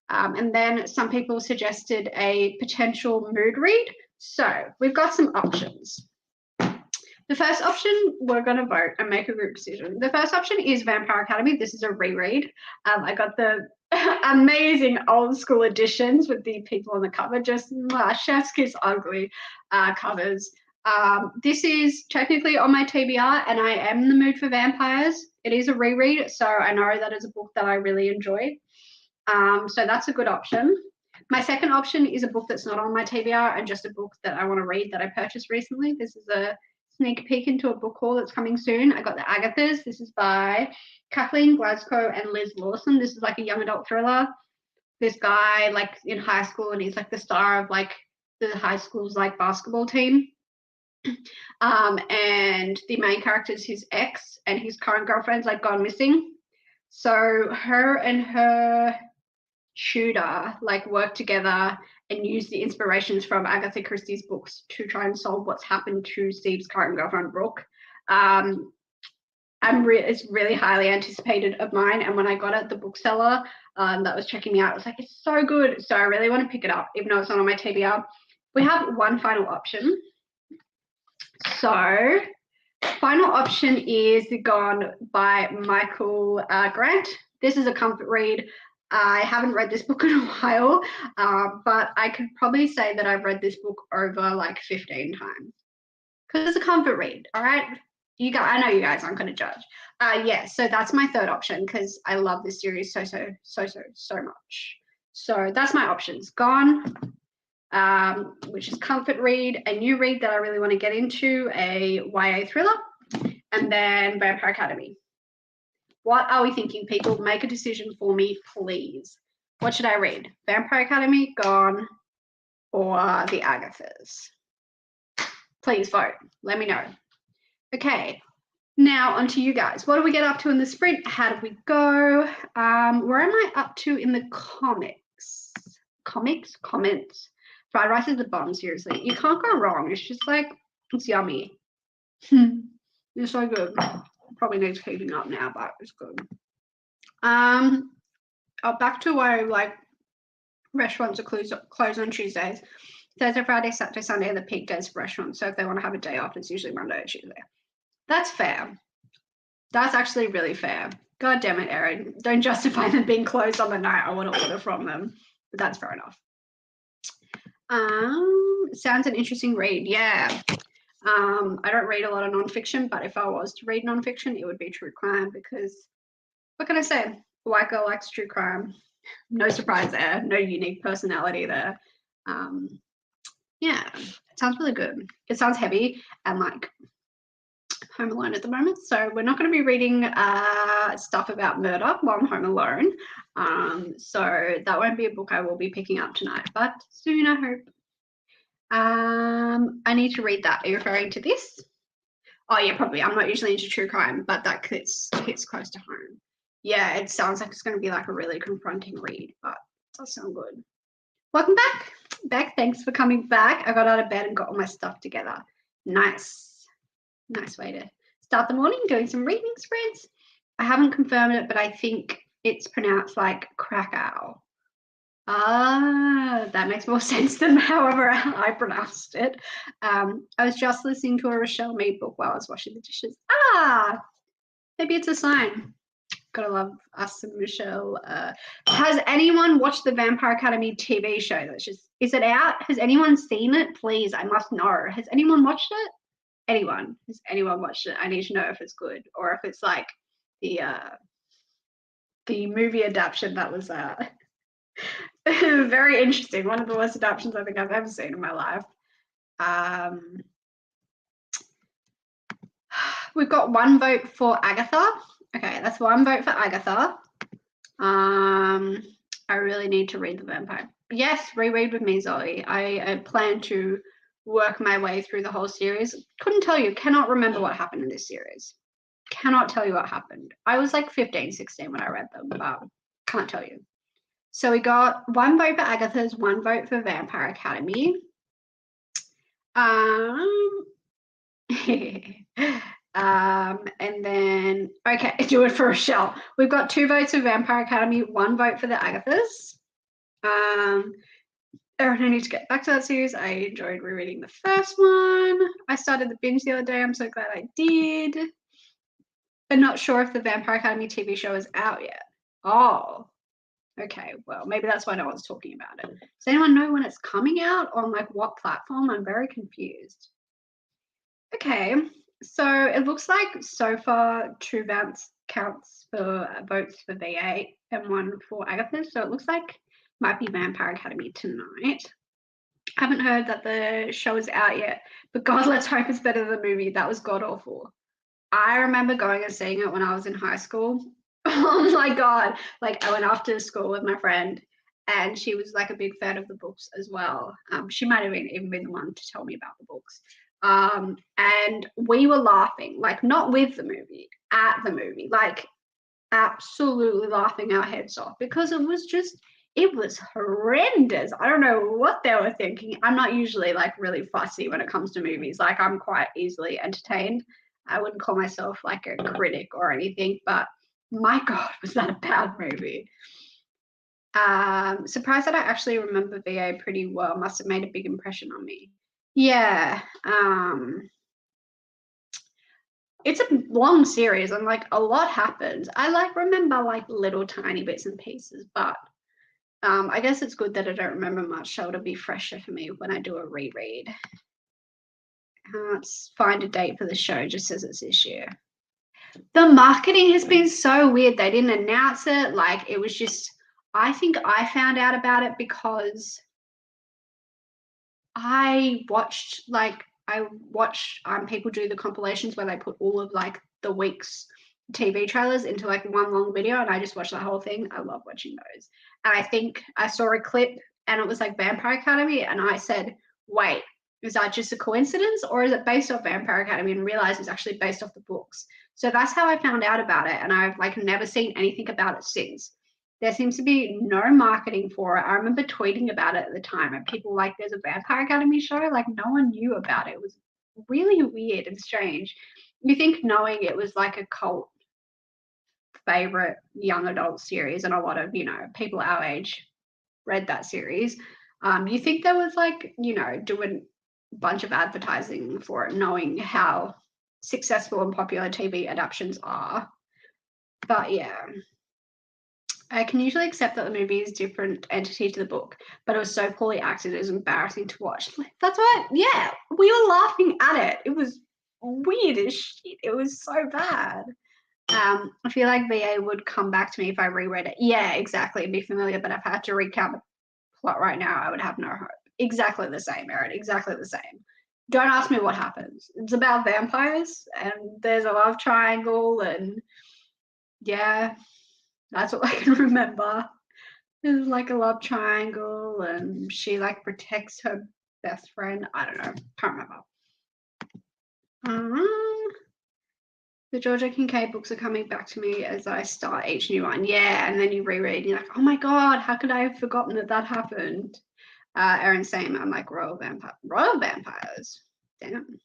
Speaker 1: And then some people suggested a potential mood read. So we've got some options. The first option, we're going to vote and make a group decision. The first option is Vampire Academy. This is a reread. I got the amazing old school editions with the people on the cover, just chef's kiss ugly covers. This is technically on my TBR, and I am in the mood for vampires. It is a reread, so I know that is a book that I really enjoy. So that's a good option. My second option is a book that's not on my TBR and just a book that I want to read that I purchased recently. This is a sneak peek into a book haul that's coming soon. I got The Agathas. This is by Kathleen Glasgow and Liz Lawson. This is like a young adult thriller. This guy like in high school, and he's like the star of like the high school's like basketball team. And the main character is his ex, and his current girlfriend's like gone missing. So her and her tutor like work together and use the inspirations from Agatha Christie's books to try and solve what's happened to Steve's current girlfriend, Brooke. It's really highly anticipated of mine, and when I got it, the bookseller that was checking me out was like, it's so good. So I really want to pick it up, even though it's not on my TBR. We have one final option. So final option is Gone by Michael Grant. This is a comfort read. I haven't read this book in a while, but I could probably say that I've read this book over like 15 times because it's a comfort read. All right, you guys, I know you guys aren't going to judge. Yeah, so that's my third option because I love this series so much. So that's my options. Gone, which is comfort read, a new read that I really want to get into, a YA thriller, and then Vampire Academy. What are we thinking, people? Make a decision for me, please. What should I read? Vampire Academy, Gone, or The Agathas? Please vote. Let me know. Okay, now on to you guys. What do we get up to in the sprint? How did we go? Where am I up to in the comics? Comments. Fried rice is the bomb, seriously. You can't go wrong. It's just like, it's yummy. It's so good. Probably needs heating up now, but it's good. Back to why like restaurants are closed on Tuesdays. Thursday, Friday, Saturday, Sunday are the peak days for restaurants. So if they want to have a day off, it's usually Monday or Tuesday. That's fair. That's actually really fair. God damn it, Erin. Don't justify them being closed on the night I want to order from them. But that's fair enough. Sounds an interesting read. Yeah. I don't read a lot of nonfiction, but if I was to read nonfiction, it would be true crime because what can I say? A white girl likes true crime. No surprise there. No unique personality there. Yeah, it sounds really good. It sounds heavy and like home alone at the moment, so we're not going to be reading stuff about murder while I'm home alone. So that won't be a book I will be picking up tonight, but soon, I hope. I need to read that. Are you referring to this? Oh yeah, probably. I'm not usually into true crime, but that hits close to home. Yeah, it sounds like it's going to be like a really confronting read, but it does sound good. Welcome back. Beck, thanks for coming back. I got out of bed and got all my stuff together. Nice. Nice way to start the morning, doing some reading spreads. I haven't confirmed it, but I think it's pronounced like Krakow. Ah, that makes more sense than however I pronounced it. I was just listening to a Rochelle Mead book while I was washing the dishes. Ah, maybe it's a sign. Gotta love us and Rochelle. Has anyone watched the Vampire Academy TV show? Is it out? Has anyone seen it? Please, I must know. Has anyone watched it? Anyone? Has anyone watched it? I need to know if it's good or if it's like the movie adaptation that was very interesting. One of the worst adaptations I think I've ever seen in my life. We've got one vote for Agatha. Okay, that's one vote for Agatha. I really need to read The Vampire. Yes, reread with me, Zoe. I plan to work my way through the whole series. Couldn't tell you, cannot remember what happened in this series. Cannot tell you what happened. I was like 15, 16 when I read them, but can't tell you. So we got one vote for Agatha's, one vote for Vampire Academy. And then, okay, do it for Rochelle. We've got 2 votes for Vampire Academy, 1 vote for the Agathas. Erin, I need to get back to that series. I enjoyed rereading the first one. I started the binge the other day. I'm so glad I did. I'm not sure if the Vampire Academy TV show is out yet. Oh, okay. Well, maybe that's why no one's talking about it. Does anyone know when it's coming out, on like what platform? I'm very confused. Okay, so it looks like so far 2 votes counts for votes for VA and 1 for Agatha. So it looks like might be Vampire Academy tonight. I haven't heard that the show is out yet, but God, let's hope it's better than the movie. That was god awful. I remember going and seeing it when I was in high school. Oh my God. Like I went after school with my friend and she was like a big fan of the books as well. She might have even been the one to tell me about the books. And we were laughing, like not with the movie, at the movie, like absolutely laughing our heads off because it was horrendous. I don't know what they were thinking. I'm not usually like really fussy when it comes to movies. Like I'm quite easily entertained. I wouldn't call myself like a critic or anything, but my God, was that a bad movie. Surprised that I actually remember VA pretty well. Must have made a big impression on me. Yeah. It's a long series and like a lot happens. I like remember like little tiny bits and pieces, but I guess it's good that I don't remember much, so it'll be fresher for me when I do a reread. Let's find a date for the show, just says it's this year. The marketing has been so weird. They didn't announce it. Like it was just, I think I found out about it because I watched people do the compilations where they put all of like the week's TV trailers into like one long video, and I just watched the whole thing. I love watching those. And I think I saw a clip and it was like Vampire Academy, and I said, wait, is that just a coincidence or is it based off Vampire Academy? And realized it's actually based off the books. So that's how I found out about it, and I've like never seen anything about it since. There seems to be no marketing for it. I remember tweeting about it at the time, and people like, there's a Vampire Academy show. Like no one knew about it. It was really weird and strange. You think knowing it was like a cult favorite young adult series, and a lot of people our age read that series. You think there was like doing a bunch of advertising for it, knowing how successful and popular TV adaptations are. But yeah. I can usually accept that the movie is a different entity to the book, but it was so poorly acted, it was embarrassing to watch. That's what, yeah, we were laughing at it. It was weird as shit. It was so bad. I feel like VA would come back to me if I reread it. Yeah, exactly. It'd be familiar, but if I had to recount the plot right now, I would have no hope. Exactly the same, Erin. Exactly the same. Don't ask me what happens. It's about vampires and there's a love triangle, and yeah, that's what I can remember. There's like a love triangle and she like protects her best friend. I don't know. Can't remember. The Georgia Kincaid books are coming back to me as I start each new one. Yeah, and then you reread and you're like, oh my God, how could I have forgotten that happened? Erin saying I'm like royal vampires. Damn.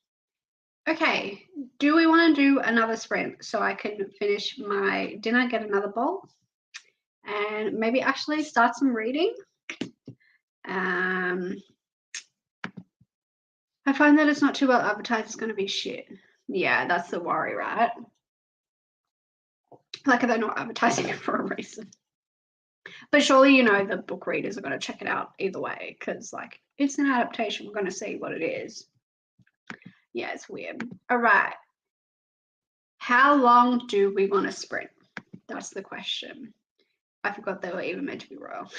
Speaker 1: Okay, do we want to do another sprint so I can finish my dinner, get another bowl, and maybe actually start some reading? I find that it's not too well advertised, it's going to be shit. Yeah, that's the worry, right? Like, they're not advertising it for a reason. But surely, you know, the book readers are going to check it out either way because, like, it's an adaptation. We're going to see what it is. Yeah, it's weird. All right. How long do we want to sprint? That's the question. I forgot they were even meant to be royal.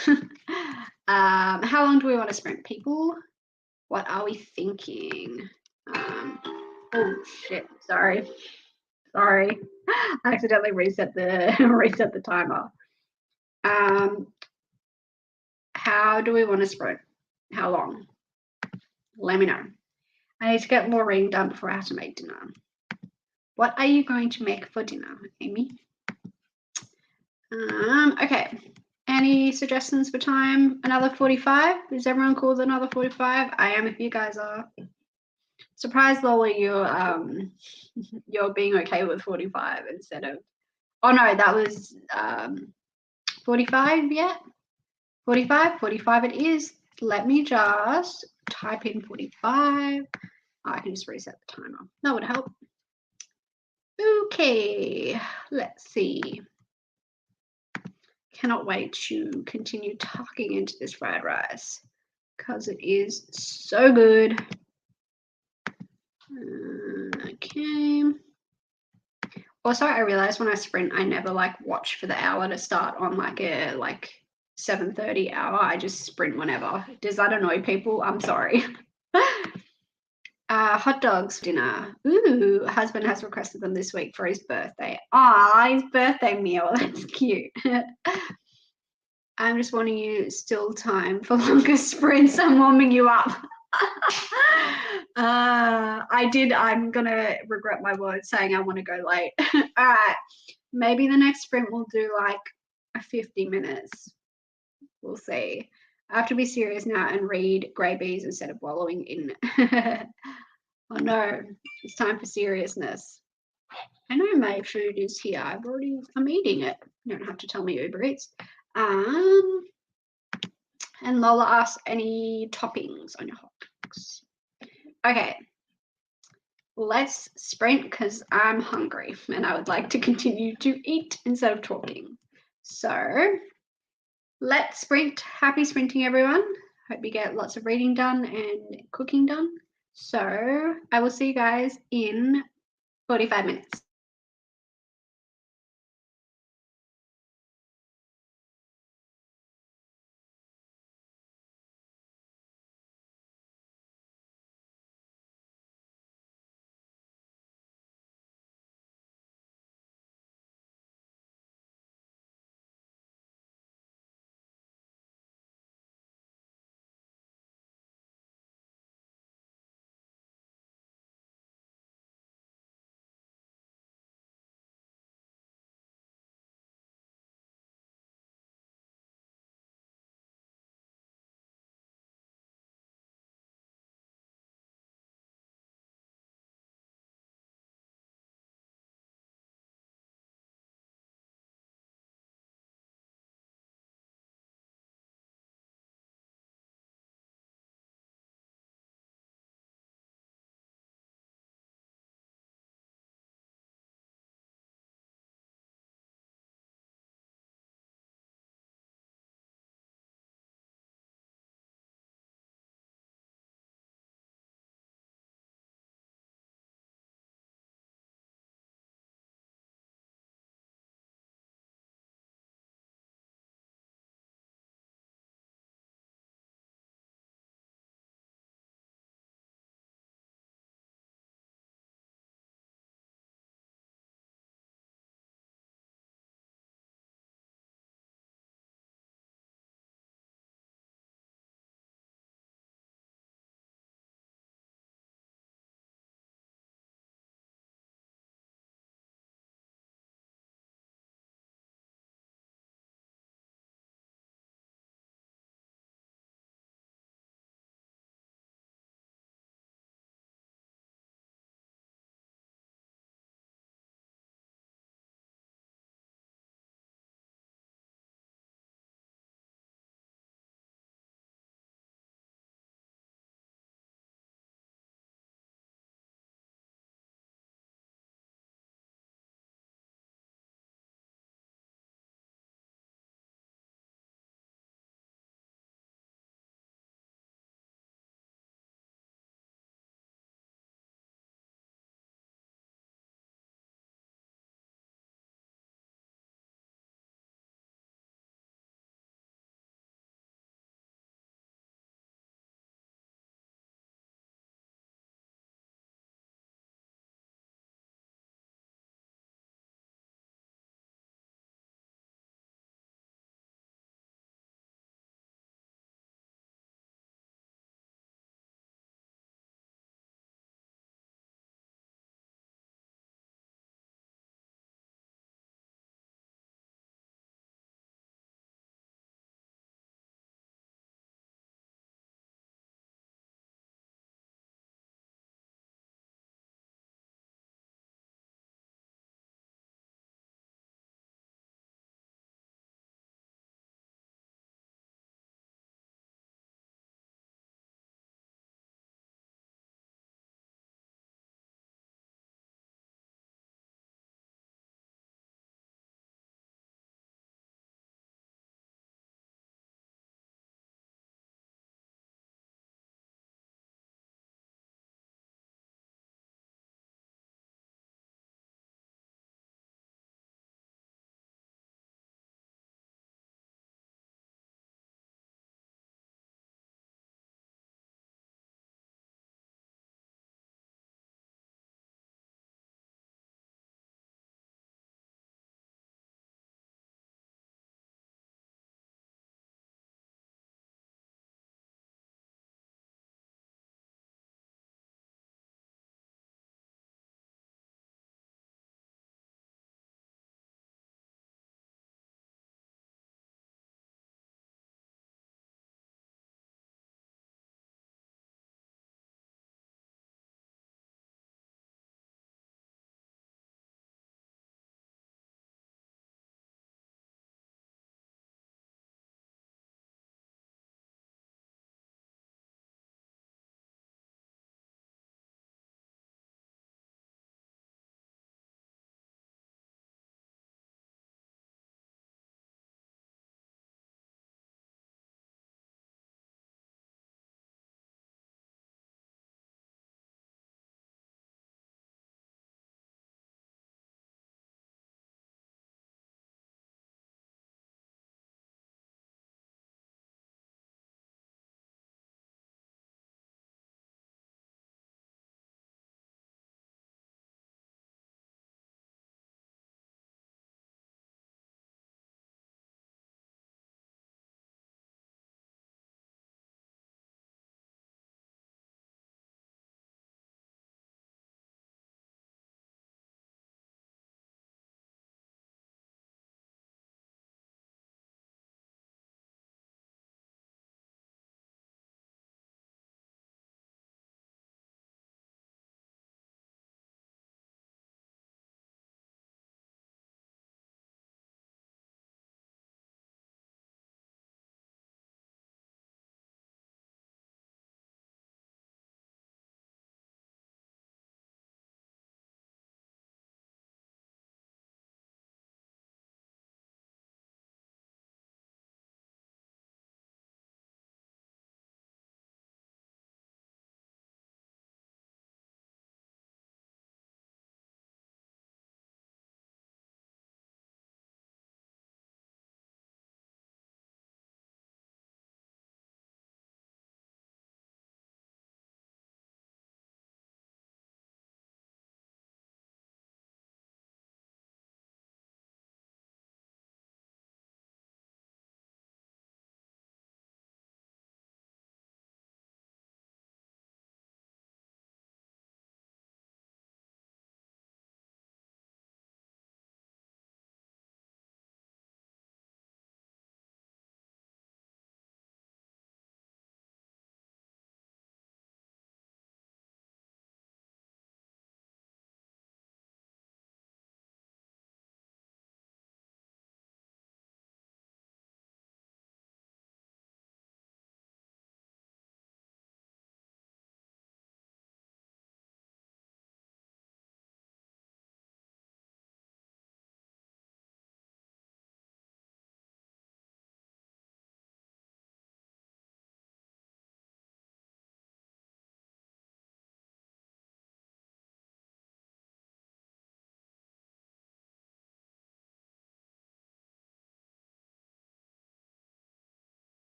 Speaker 1: How long do we want to sprint, people? What are we thinking? Oh shit! Sorry. I accidentally reset the timer. How do we want to sprint? How long? Let me know. I need to get more reading done before I have to make dinner. What are you going to make for dinner, Amy? Okay. Any suggestions for time? Another 45? Is everyone cool with another 45? I am if you guys are. Surprise, Lola, you're being okay with 45 instead of, oh no, that was 45 yet? 45 it is. Let me just type in 45. I can just reset the timer. That would help. Okay, let's see. Cannot wait to continue tucking into this fried rice because it is so good. Okay. Also, I realized when I sprint, I never like watch for the hour to start on like a 7:30 hour. I just sprint whenever. Does that annoy people? I'm sorry. Hot dogs for dinner. Ooh, husband has requested them this week for his birthday. Ah, his birthday meal. That's cute. I'm just wanting you still time for longer sprints. I'm warming you up. I did. I'm gonna regret my words saying I want to go late. All right, maybe the next sprint we'll do like 50 minutes. We'll see. I have to be serious now and read Grey Bees instead of wallowing in. Oh no, it's time for seriousness. I know my food is here. I'm eating it. You don't have to tell me Uber Eats. And Lola asks, any toppings on your hot dogs? Okay, let's sprint because I'm hungry and I would like to continue to eat instead of talking. So let's sprint. Happy sprinting, everyone. Hope you get lots of reading done and cooking done. So I will see you guys in 45 minutes.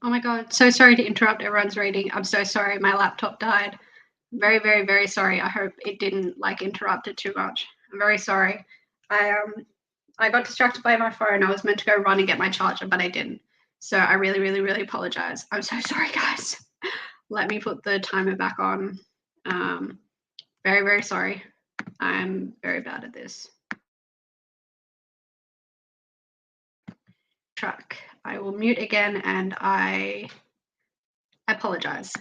Speaker 1: Oh my God. So sorry to interrupt everyone's reading. I'm so sorry. My laptop died. Very, very, very sorry. I hope it didn't like interrupt it too much. I'm very sorry. I got distracted by my phone. I was meant to go run and get my charger, but I didn't. So I really, really, really apologize. I'm so sorry, guys. Let me put the timer back on. Very, very sorry. I'm very bad at this. Track. I will mute again and I apologize.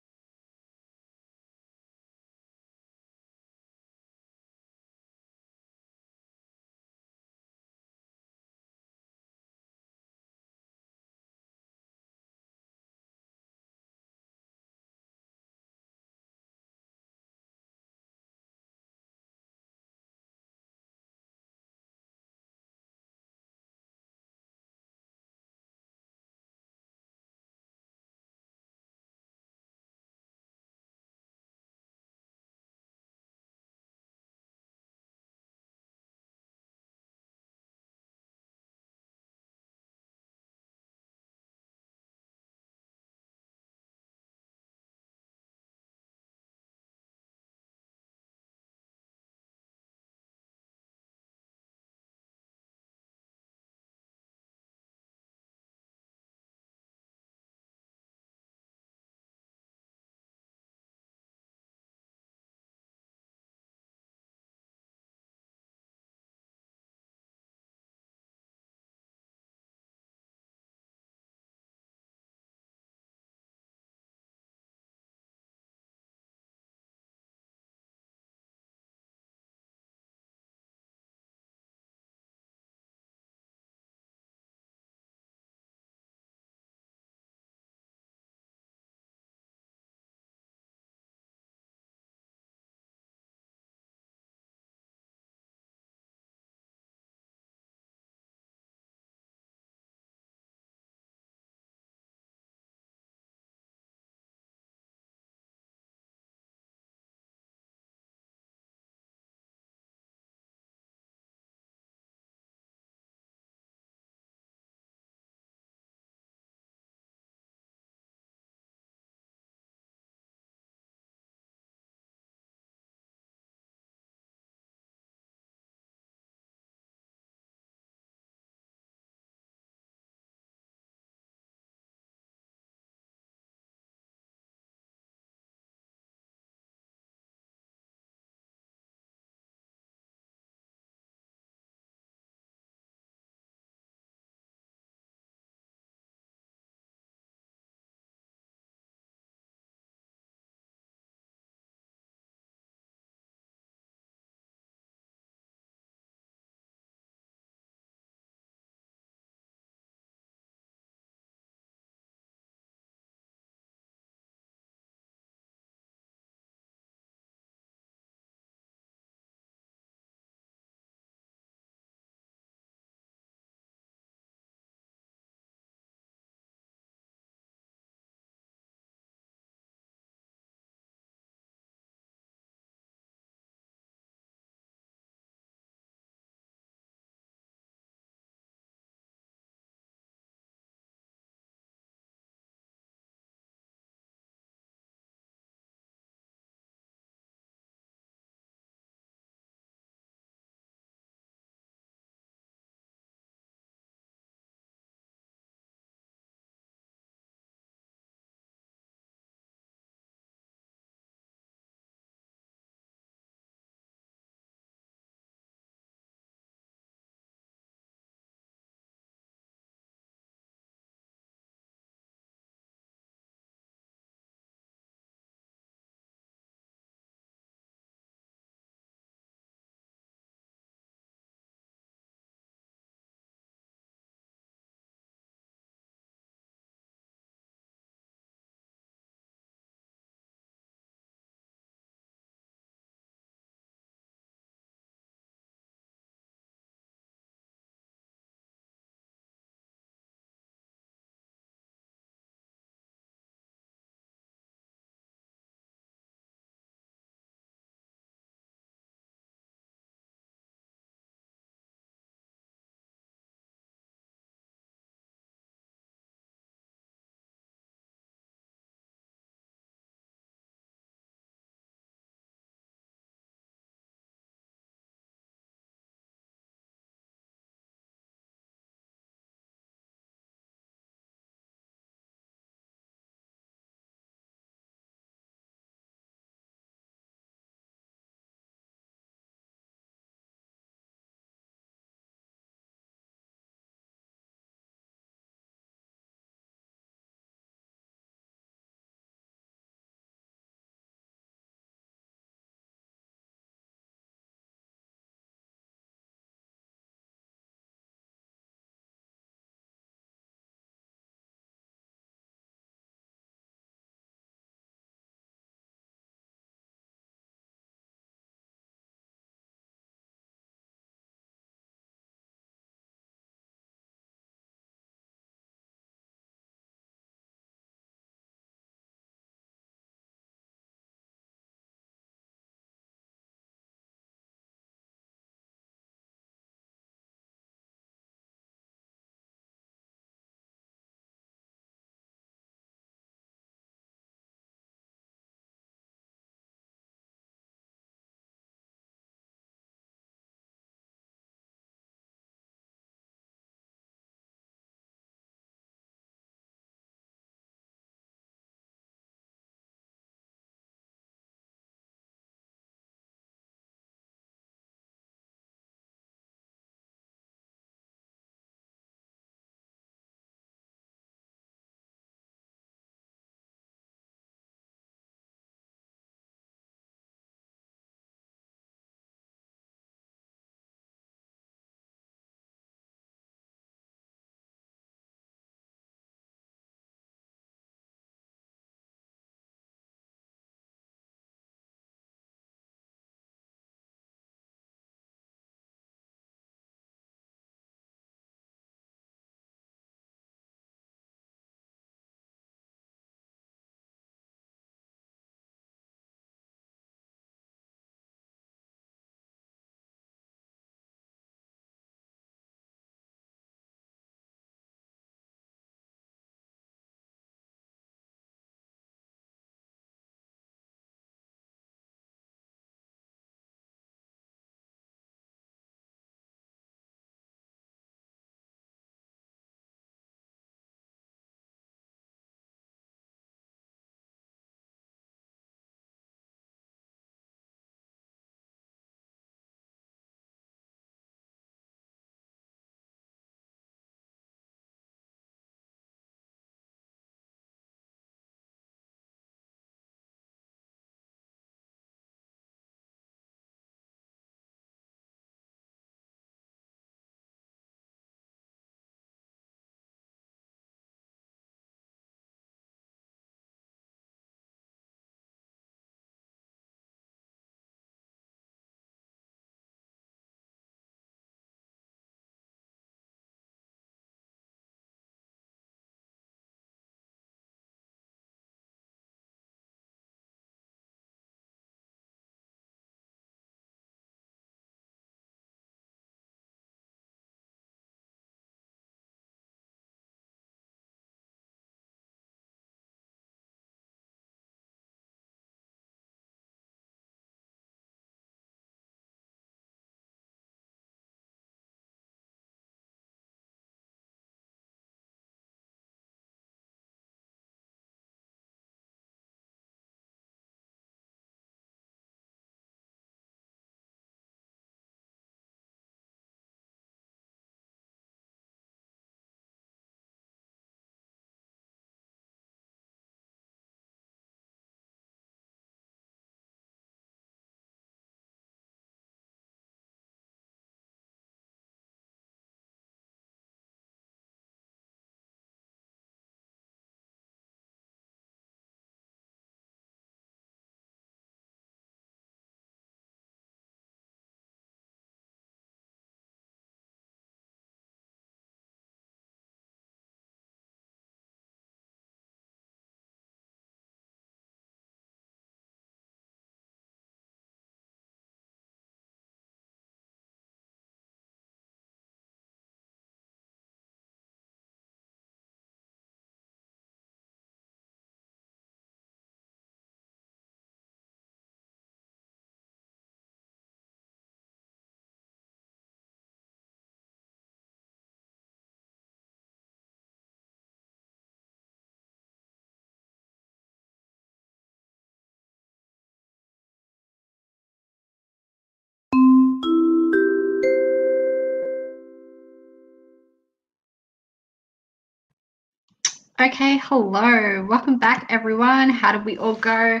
Speaker 1: Okay, hello. Welcome back, everyone. How did we all go?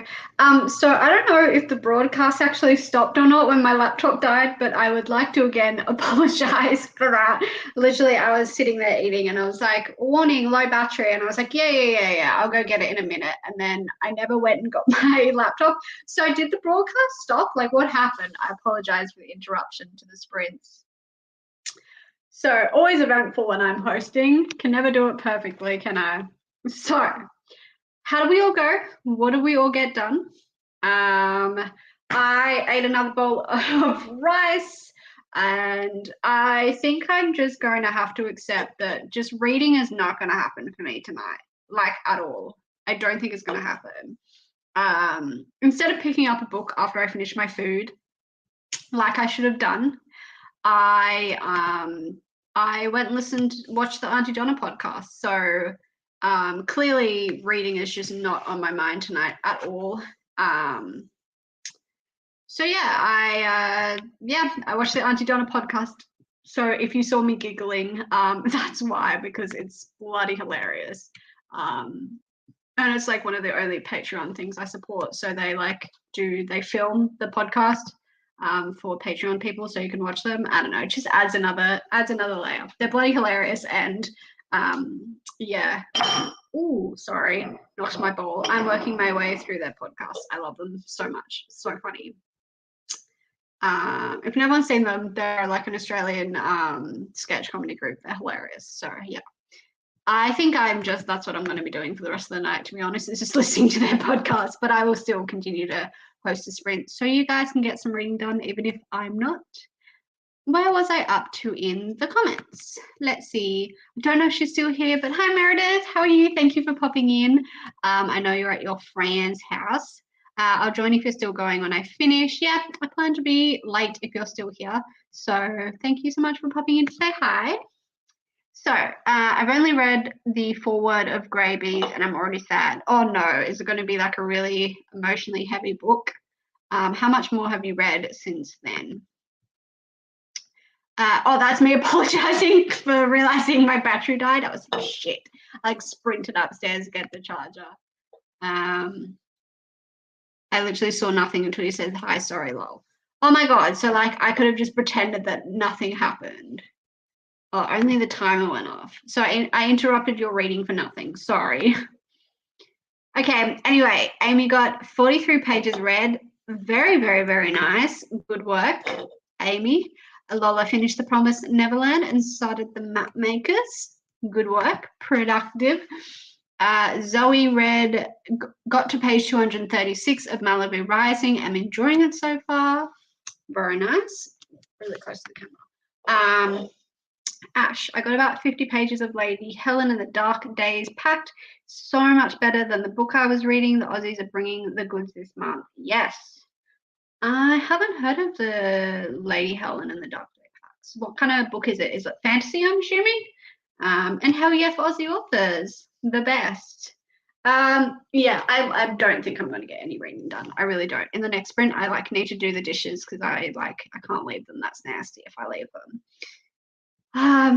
Speaker 1: So I don't know if the broadcast actually stopped or not when my laptop died, but I would like to again apologize for that. Literally, I was sitting there eating and I was like, warning, low battery. And I was like, yeah, I'll go get it in a minute. And then I never went and got my laptop. So did the broadcast stop? Like, what happened? I apologize for the interruption to the sprints. So always eventful when I'm hosting. Can never do it perfectly, can I? So how do we all go? What do we all get done? I ate another bowl of rice, and I think I'm just going to have to accept that just reading is not going to happen for me tonight, like at all. I don't think it's going to happen. Instead of picking up a book after I finish my food, like I should have done, I went and watched the Auntie Donna podcast. So clearly reading is just not on my mind tonight at all. So I watched the Auntie Donna podcast. So if you saw me giggling, that's why, because it's bloody hilarious. And it's like one of the only Patreon things I support. So they film the podcast for Patreon people, so you can watch them. I don't know, it just adds another layer. They're bloody hilarious, and yeah. Ooh, sorry, knocked my bowl. I'm working my way through their podcast. I love them so much. So funny. If no one's seen them, they're like an Australian sketch comedy group. They're hilarious. So yeah. I think that's what I'm going to be doing for the rest of the night, to be honest, is just listening to their podcast, but I will still continue to host a sprint so you guys can get some reading done, even if I'm not. Where was I up to in the comments? Let's see. I don't know if she's still here, but hi, Meredith. How are you? Thank you for popping in. I know you're at your friend's house. I'll join if you're still going when I finish. Yeah, I plan to be late if you're still here. So thank you so much for popping in to say hi. So I've only read the foreword of Grey Bees and I'm already sad. Oh no, is it going to be like a really emotionally heavy book? How much more have you read since then? That's me apologizing for realizing my battery died. I was like, shit. I like sprinted upstairs to get the charger. I literally saw nothing until you said hi, sorry, lol. Oh my god, so like I could have just pretended that nothing happened. Oh, only the timer went off. So I interrupted your reading for nothing. Sorry. Okay, anyway, Amy got 43 pages read. Very, very, very nice. Good work, Amy. Lola finished The Promised Neverland and started The Map Makers. Good work. Productive. Zoe got to page 236 of Malibu Rising. I'm enjoying it so far. Very nice. Really close to the camera. Ash, I got about 50 pages of Lady Helen and the Dark Days Pact. So much better than the book I was reading. The Aussies are bringing the goods this month. Yes. I haven't heard of the Lady Helen and the Dark Days Pacts. What kind of book is it? Is it fantasy, I'm assuming? And hell yeah for Aussie authors. The best. Yeah, I don't think I'm going to get any reading done. I really don't. In the next sprint, I need to do the dishes because I can't leave them. That's nasty if I leave them.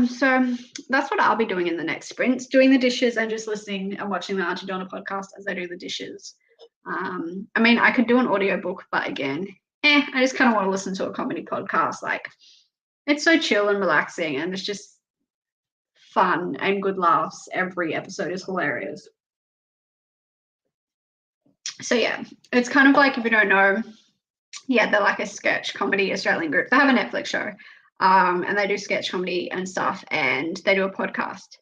Speaker 1: So that's what I'll be doing in the next sprints, doing the dishes and just listening and watching the Auntie Donna podcast as I do the dishes. I mean, I could do an audiobook, but again, I just kind of want to listen to a comedy podcast. Like, it's so chill and relaxing and it's just fun and good laughs. Every episode is hilarious. So yeah, it's kind of like, if you don't know, yeah, they're like a sketch comedy Australian group. They have a Netflix show. And they do sketch comedy and stuff, and they do a podcast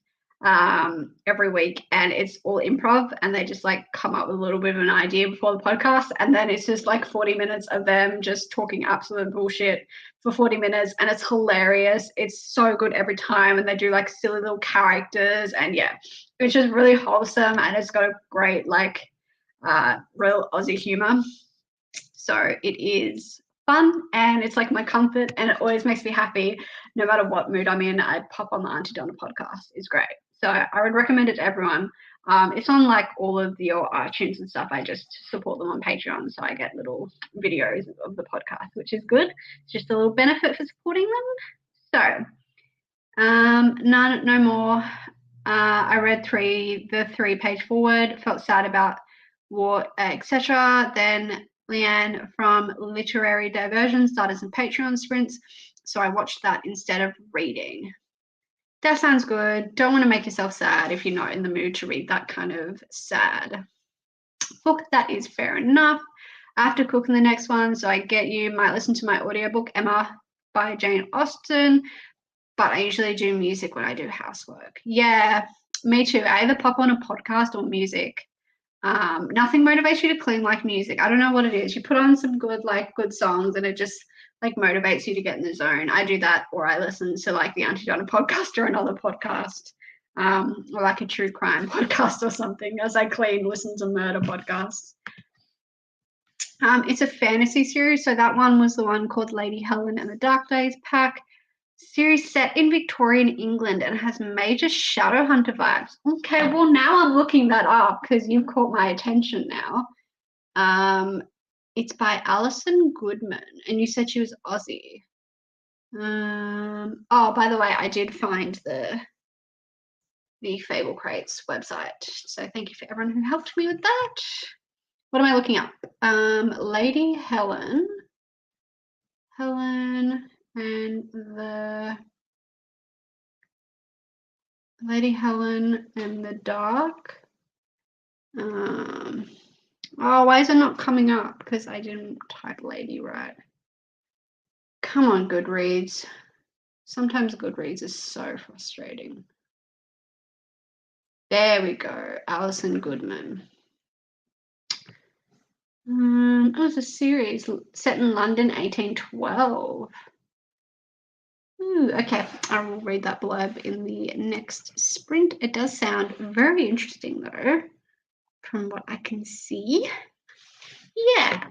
Speaker 1: every week, and it's all improv, and they just come up with a little bit of an idea before the podcast, and then it's just 40 minutes of them just talking absolute bullshit for 40 minutes, and it's hilarious. It's so good every time, and they do silly little characters, and yeah, it's just really wholesome, and it's got a great real Aussie humor. So it is fun and it's my comfort and it always makes me happy no matter what mood I'm in. I pop on the Auntie Donna podcast. It's great. So I would recommend it to everyone. It's on all of your iTunes and stuff. I just support them on Patreon, so I get little videos of the podcast, which is good. It's just a little benefit for supporting them. So no more I read the 3-page forward, felt sad about war, etc. Then Leanne from Literary Diversion started some Patreon sprints, so I watched that instead of reading. That sounds good. Don't want to make yourself sad if you're not in the mood to read that kind of sad book. That is fair enough. I have to cook in the next one, so I get you. Might listen to my audiobook, Emma by Jane Austen, but I usually do music when I do housework. Yeah, me too. I either pop on a podcast or music. Nothing motivates you to clean like music. I don't know what it is. You put on some good songs and it just like motivates you to get in the zone. I do that, or I listen to like the Auntie Donna podcast or another podcast, or like a true crime podcast or something as I clean, listen to murder podcasts. It's a fantasy series, so that one was the one called Lady Helen and the Dark Days pack. Series set in Victorian England and has major Shadowhunter vibes. Okay, well now I'm looking that up because you've caught my attention now. It's by Alison Goodman, and you said she was Aussie. Oh, by the way, I did find the Fable Crates website, so thank you for everyone who helped me with that. What am I looking up? Lady Helen and the Lady Helen and the Dark. Oh, why is it not coming up? Because I didn't type lady right. Come on, Goodreads. Sometimes Goodreads is so frustrating. There we go. Alison Goodman. It was a series set in London, 1812. Ooh, okay, I will read that blurb in the next sprint. It does sound very interesting, though, from what I can see. Yeah.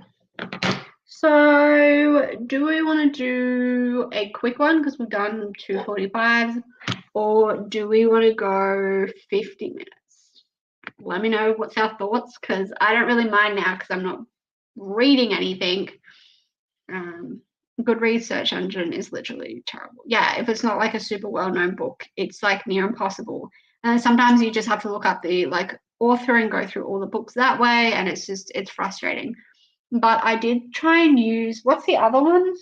Speaker 1: So, do we want to do a quick one because we've done 2:45s, or do we want to go 50 minutes? Let me know what's our thoughts, because I don't really mind now because I'm not reading anything. Goodreads search engine is literally terrible. Yeah, if it's not like a super well-known book, it's like near impossible. And sometimes you just have to look up the like author and go through all the books that way, and it's frustrating. But I did try and use, what's the other one?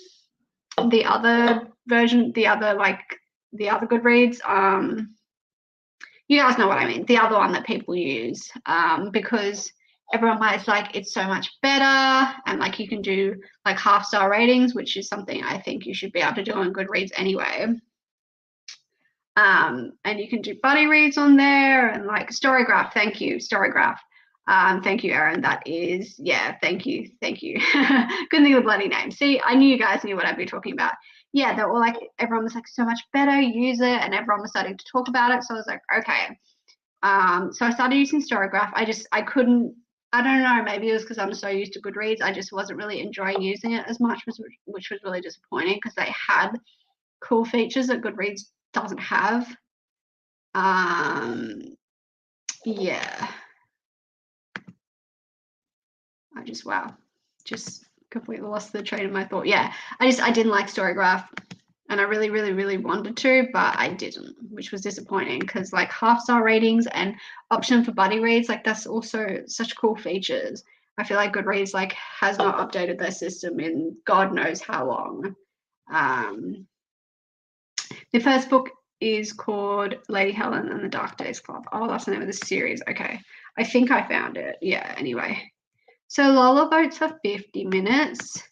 Speaker 1: The other version, the other Goodreads. You guys know what I mean. The other one that people use, because everyone was like, it's so much better, and like you can do like 5-star ratings, which is something I think you should be able to do on Goodreads anyway. And you can do buddy reads on there, and like Storygraph. Thank you, Storygraph. Thank you, Erin. That is, yeah, thank you. Couldn't think of the bloody name. See, I knew you guys knew what I'd be talking about. Yeah, they're all like, everyone was like, so much better, use it, and everyone was starting to talk about it. So I was like, okay. So I started using Storygraph. I couldn't, I don't know, maybe it was because I'm so used to Goodreads. I just wasn't really enjoying using it as much, which was really disappointing because they had cool features that Goodreads doesn't have. Yeah. Wow, just completely lost the train of my thought. Yeah, I didn't like Storygraph, and I really, really, really wanted to, but I didn't, which was disappointing because like 5-star ratings and option for buddy reads, like that's also such cool features. I feel like Goodreads like has not updated their system in God knows how long. The first book is called Lady Helen and the Dark Days Club. Oh, that's the name of the series. Okay, I think I found it. Yeah, anyway. So Lola votes for 50 minutes.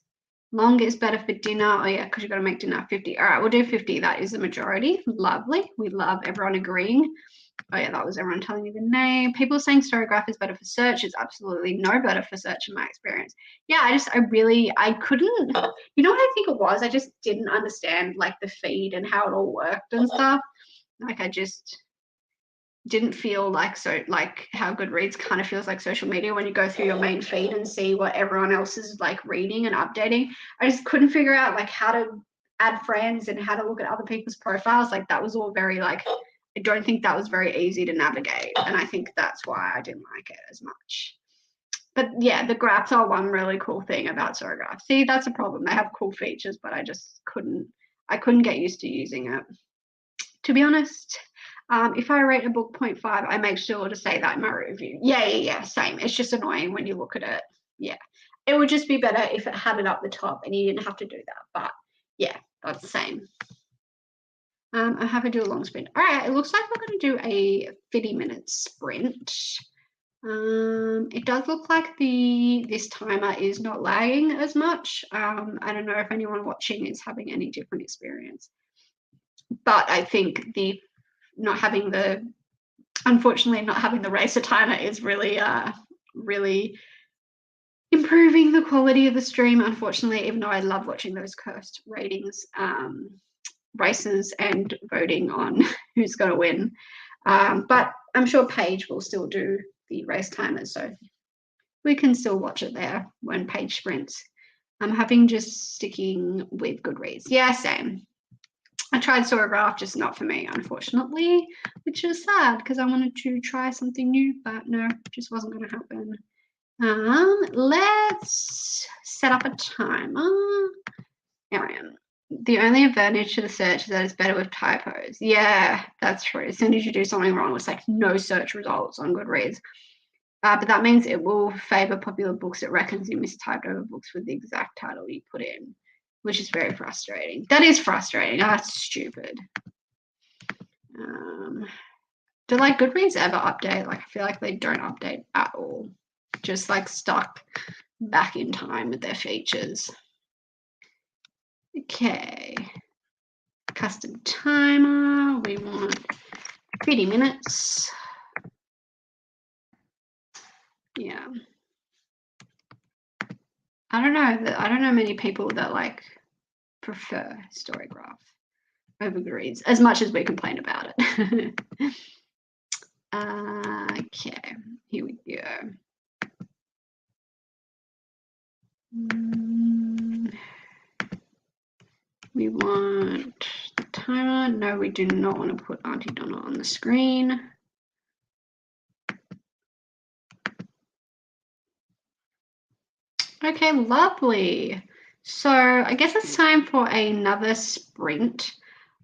Speaker 1: Long is better for dinner. Oh yeah, because you've got to make dinner 50. All right, we'll do 50. That is the majority. Lovely. We love everyone agreeing. Oh yeah, that was everyone telling me the name. People saying Storygraph is better for search. It's absolutely no better for search in my experience. Yeah, I couldn't, you know what I think it was? I just didn't understand like the feed and how it all worked and stuff. Like I just didn't feel like how Goodreads kind of feels like social media when you go through your main feed and see what everyone else is like reading and updating. I just couldn't figure out like how to add friends and how to look at other people's profiles. Like that was all very like, I don't think that was very easy to navigate. And I think that's why I didn't like it as much. But yeah, the graphs are one really cool thing about Storygraph. See, that's a problem. They have cool features, but I couldn't get used to using it. to be honest, if I rate a book 0.5, I make sure to say that in my review. Yeah, same. It's just annoying when you look at it. Yeah, it would just be better if it had it up the top and you didn't have to do that. But yeah, that's the same. I'm happy to do a long sprint. All right, it looks like we're going to do a 30-minute sprint. It does look like this timer is not lagging as much. I don't know if anyone watching is having any different experience, but I think unfortunately not having the racer timer is really improving the quality of the stream, unfortunately, even though I love watching those cursed ratings races and voting on who's going to win. But I'm sure Paige will still do the race timers, so we can still watch it there when Paige sprints. I'm having just sticking with Goodreads. Yeah, same. I tried Storygraph, just not for me, unfortunately, which is sad because I wanted to try something new, but no, just wasn't going to happen. Let's set up a timer. Aaron, the only advantage to the search is that it's better with typos. Yeah, that's true. As soon as you do something wrong, it's like no search results on Goodreads. But that means it will favor popular books it reckons you mistyped over books with the exact title you put in, which is very frustrating. That is frustrating. That's stupid. Do like Goodreads ever update? Like I feel like they don't update at all. Just like stuck back in time with their features. Okay. Custom timer. We want 30 minutes. Yeah. I don't know many people that like prefer Storygraph over Goodreads as much as we complain about it. Okay, here we go. We want the timer. No, we do not want to put Auntie Donna on the screen. Okay, lovely. So I guess it's time for another sprint.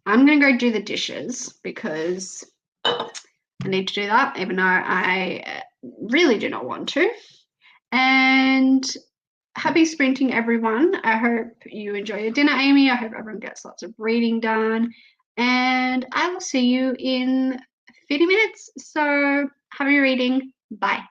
Speaker 1: I'm going to go do the dishes because I need to do that, even though I really do not want to. And happy sprinting, everyone. I hope you enjoy your dinner, Amy. I hope everyone gets lots of reading done. And I will see you in 30 minutes. So happy reading. Bye.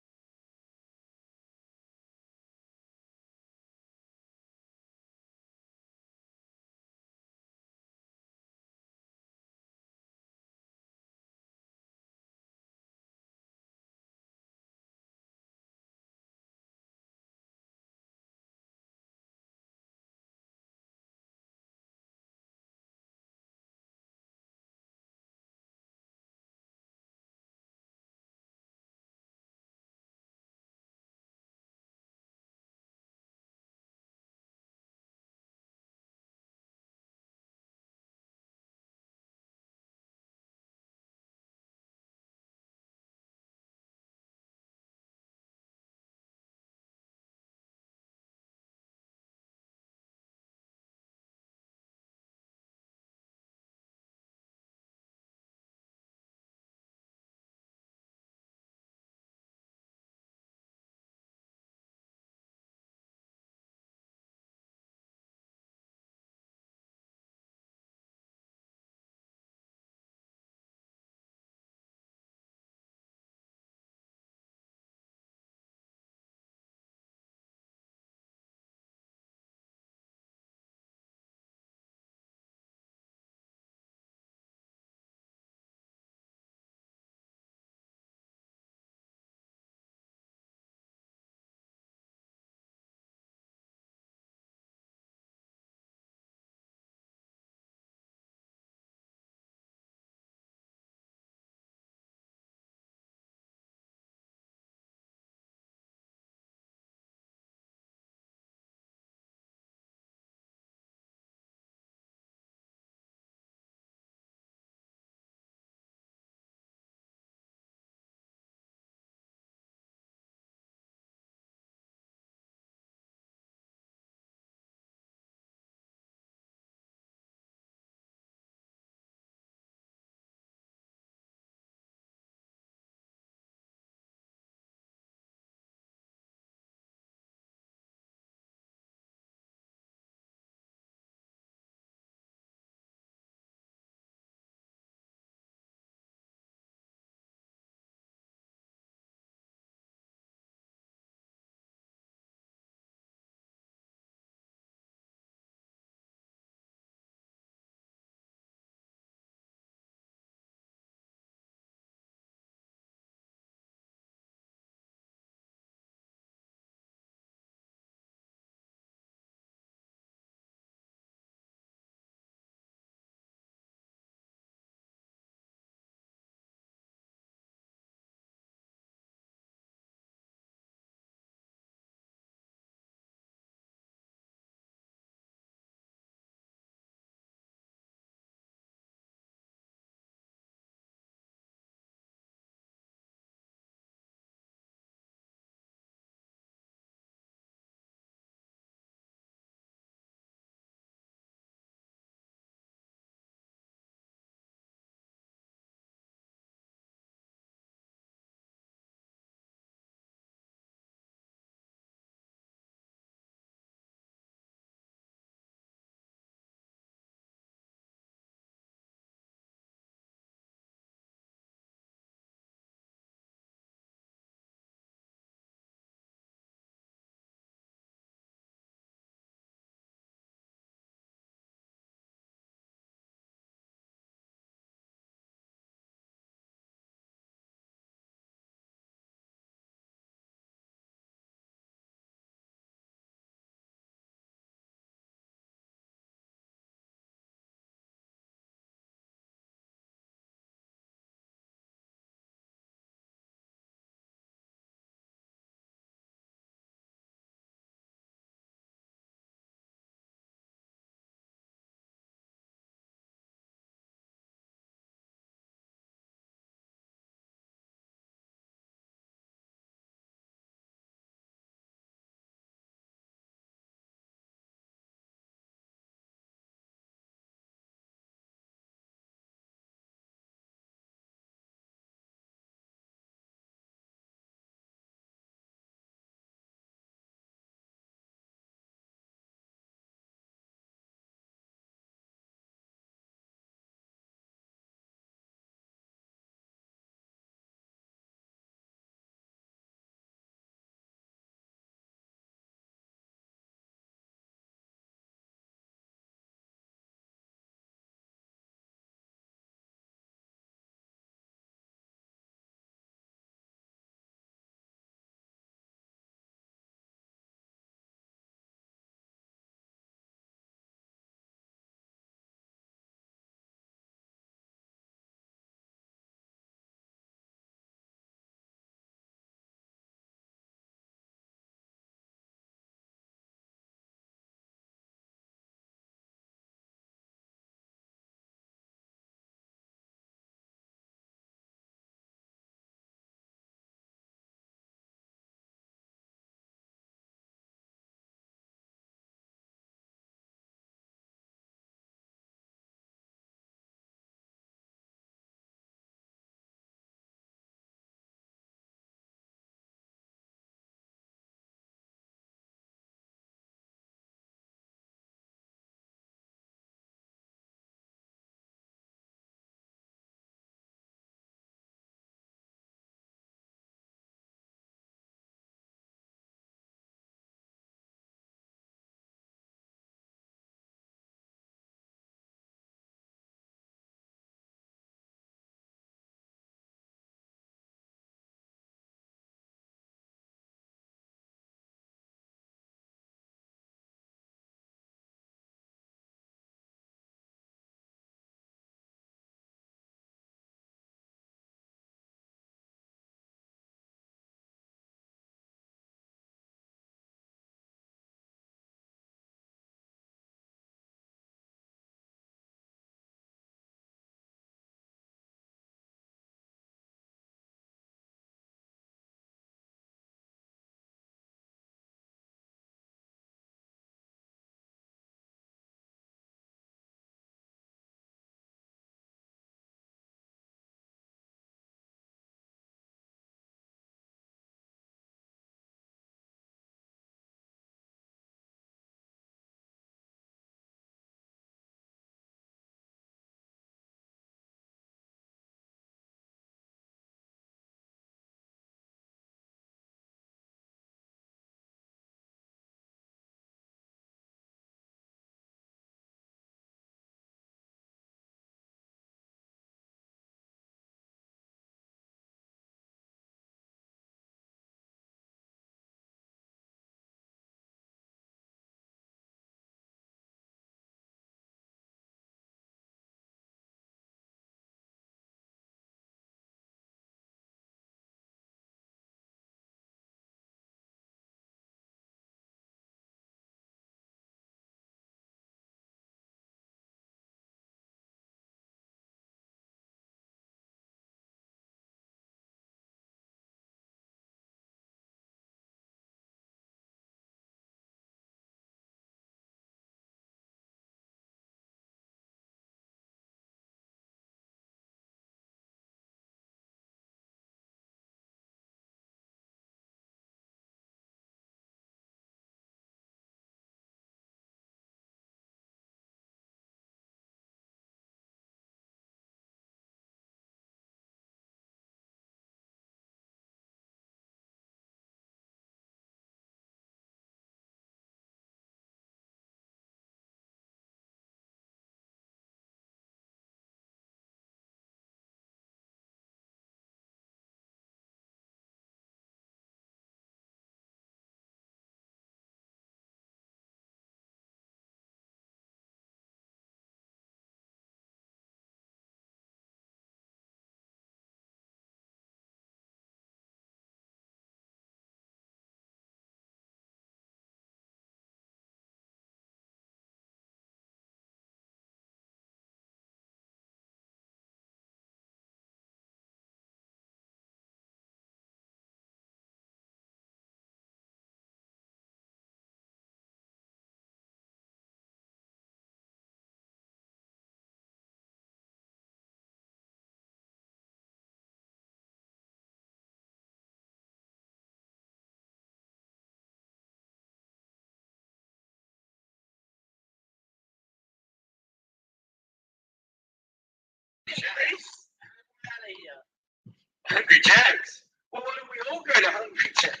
Speaker 2: Hungry Jack's? Well, why don't we all go to Hungry Jack's?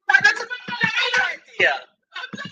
Speaker 2: Why, that's a great idea! I'm not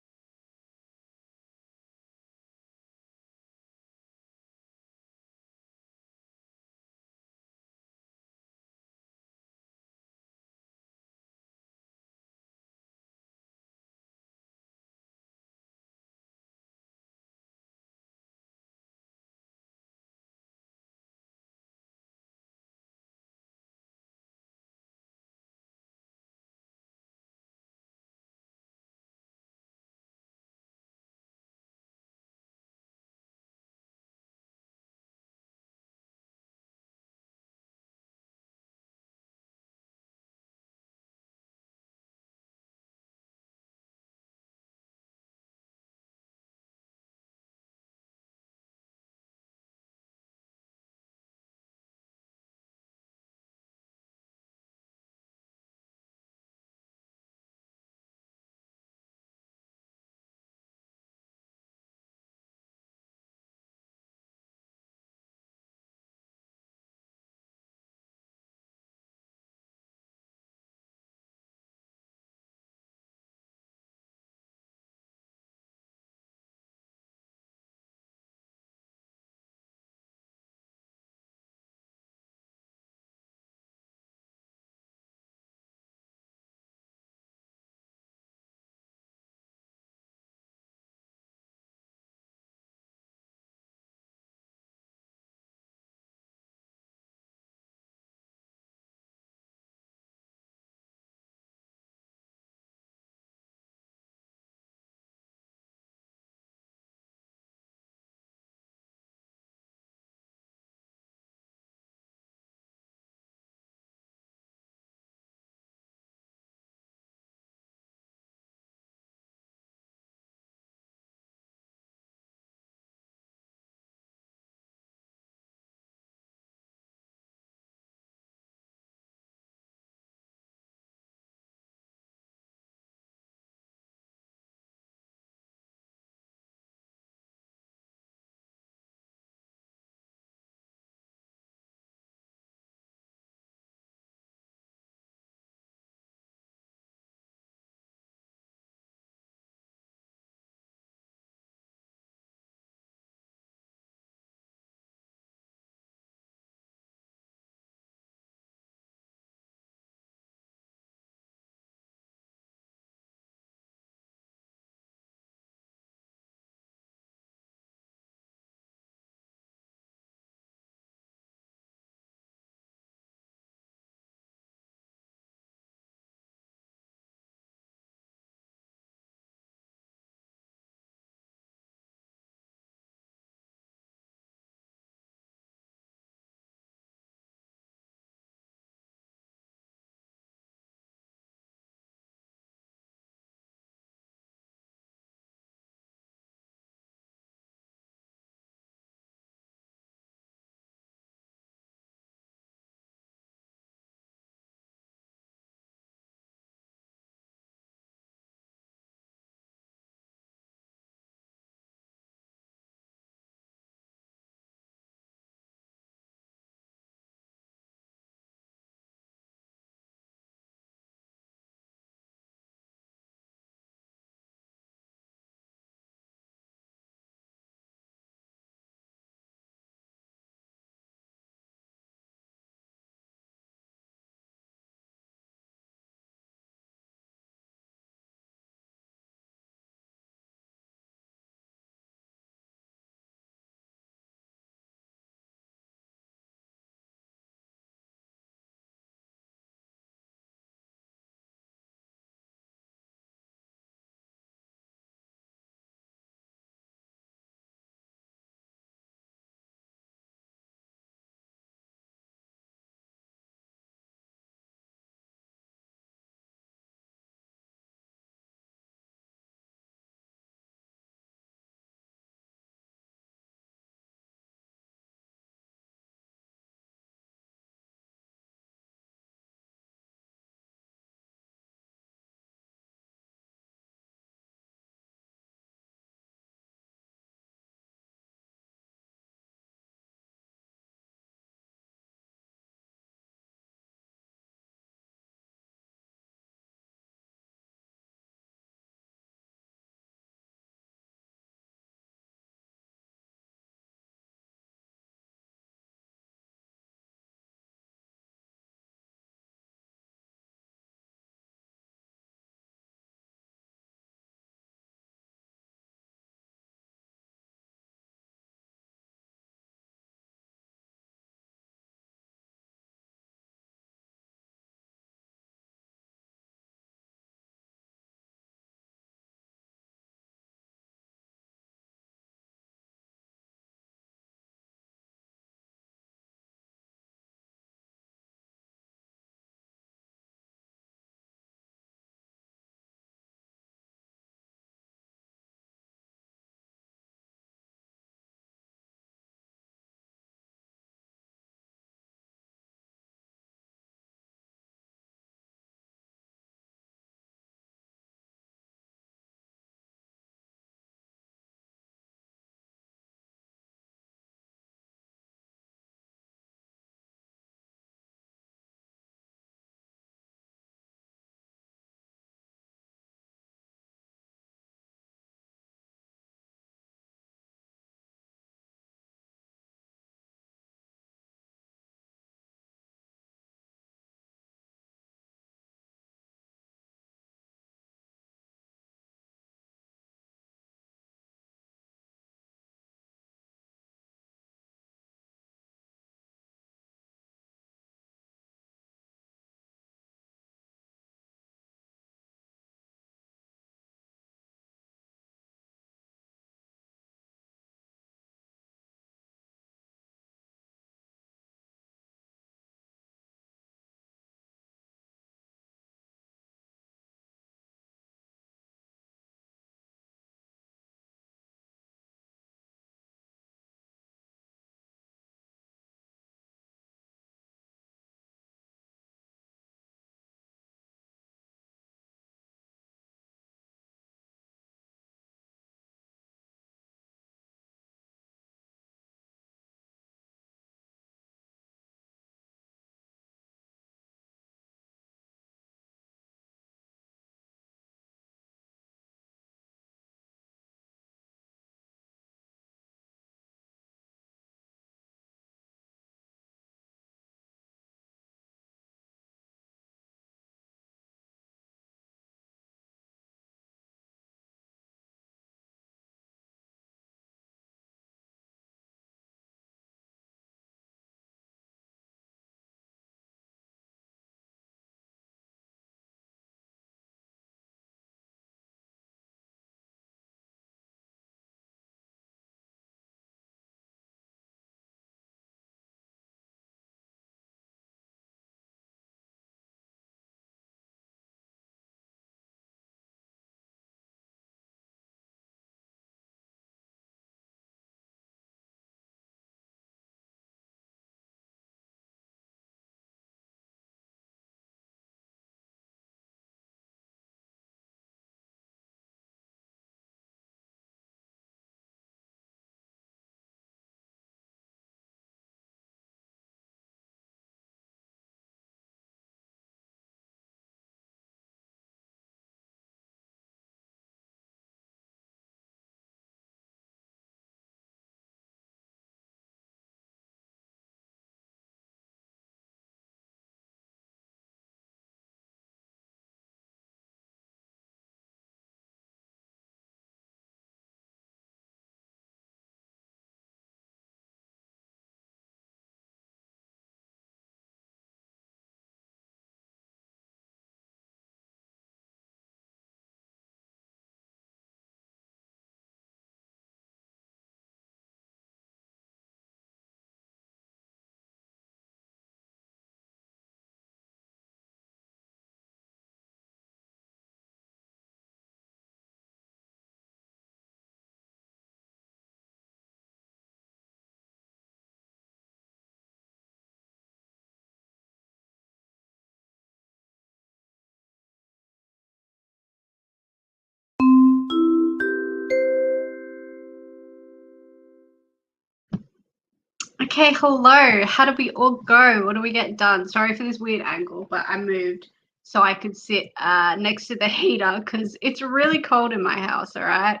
Speaker 1: Okay, hello. How did we all go? What do we get done? Sorry for this weird angle, but I moved so I could sit next to the heater because it's really cold in my house, all right?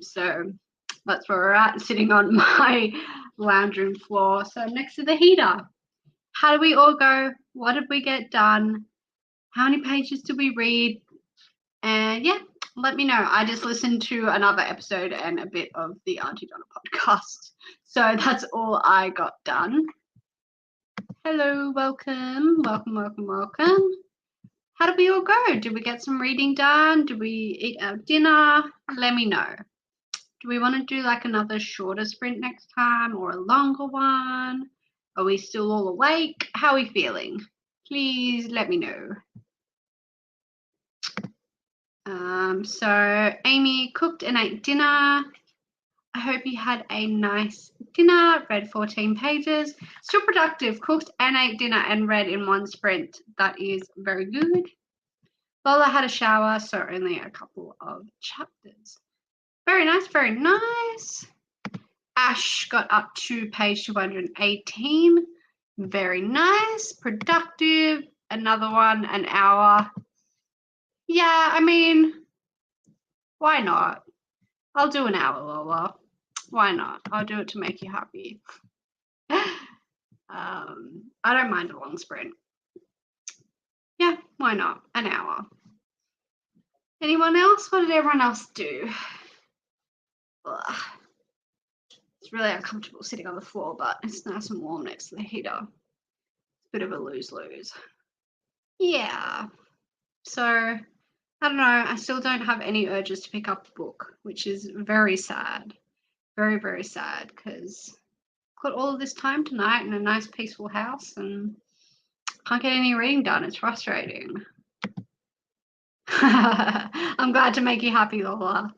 Speaker 1: So that's where we're at, sitting on my lounge room floor. So next to the heater. How did we all go? What did we get done? How many pages did we read? And yeah, let me know. I just listened to another episode and a bit of the Auntie Donna podcast. So that's all I got done. Hello, welcome. How did we all go? Did we get some reading done? Did we eat our dinner? Let me know. Do we want to do like another shorter sprint next time or a longer one? Are we still all awake? How are we feeling? Please let me know. So Amy cooked and ate dinner. I hope you had a nice dinner, read 14 pages. Still productive, cooked and ate dinner and read in one sprint. That is very good. Lola had a shower, so only a couple of chapters. Very nice, very nice. Ash got up to page 218. Very nice, productive. Another one, an hour. Yeah, I mean, why not? I'll do an hour, Lola. Why not? I'll do it to make you happy. I don't mind a long sprint. Yeah, why not? An hour. Anyone else? What did everyone else do? Ugh. It's really uncomfortable sitting on the floor, but it's nice and warm next to the heater. It's a bit of a lose-lose. Yeah. So, I don't know. I still don't have any urges to pick up a book, which is very sad. Very, very sad because I've got all of this time tonight in a nice peaceful house and can't get any reading done. It's frustrating. I'm glad to make you happy, Lola,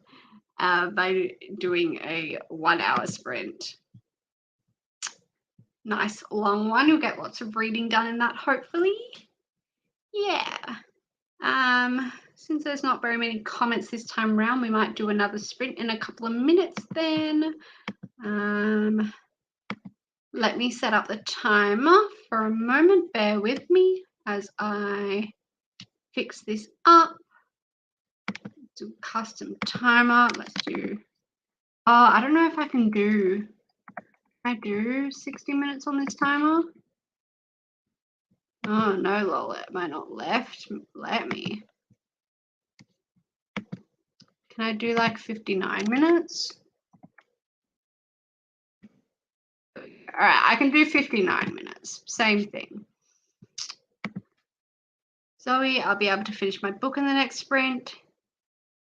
Speaker 1: by doing a 1 hour sprint. Nice long one. You'll get lots of reading done in that, hopefully. Yeah. Since there's not very many comments this time around, we might do another sprint in a couple of minutes then. Let me set up the timer for a moment. Bear with me as I fix this up. Do custom timer. Let's do, I don't know if I can do, I do 60 minutes on this timer. Oh no, Lola, it might not let me. Can I do like 59 minutes? All right, I can do 59 minutes. Same thing. Zoe, I'll be able to finish my book in the next sprint.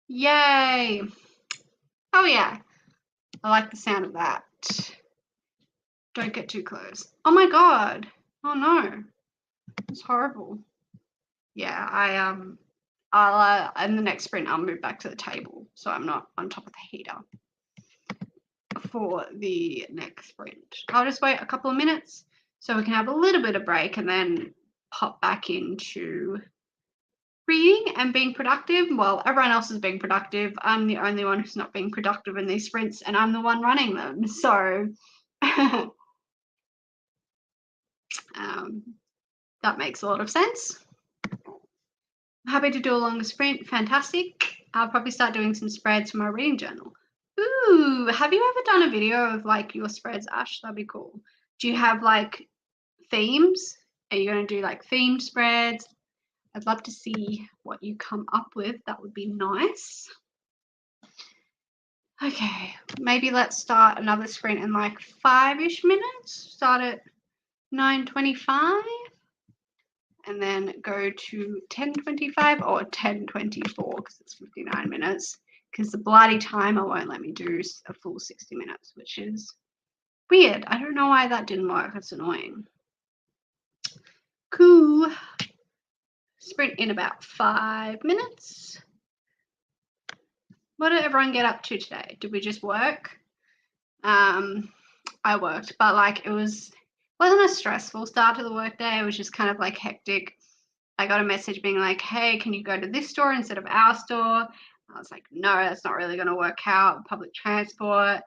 Speaker 1: Yay! Oh yeah, I like the sound of that. Don't get too close. Oh my god! Oh no, it's horrible. Yeah, I'll in the next sprint I'll move back to the table so I'm not on top of the heater for the next sprint. I'll just wait a couple of minutes so we can have a little bit of break and then pop back into reading and being productive. Well, everyone else is being productive. I'm the only one who's not being productive in these sprints and I'm the one running them. So that makes a lot of sense. I'm happy to do a longer sprint. Fantastic. I'll probably start doing some spreads for my reading journal. Ooh, have you ever done a video of like your spreads, Ash? That'd be cool. Do you have like themes? Are you going to do like themed spreads? I'd love to see what you come up with. That would be nice. Okay, maybe let's start another sprint in like 5-ish minutes. Start at 9:25 and then go to 10:25 or 10:24 because it's 59 minutes. Because the bloody timer won't let me do a full 60 minutes, which is weird. I don't know why that didn't work. That's annoying. Cool. Sprint in about 5 minutes. What did everyone get up to today? Did we just work? I worked, but like it wasn't a stressful start to the workday. It was just kind of like hectic. I got a message being like, hey, can you go to this store instead of our store? I was like, no, that's not really going to work out. Public transport.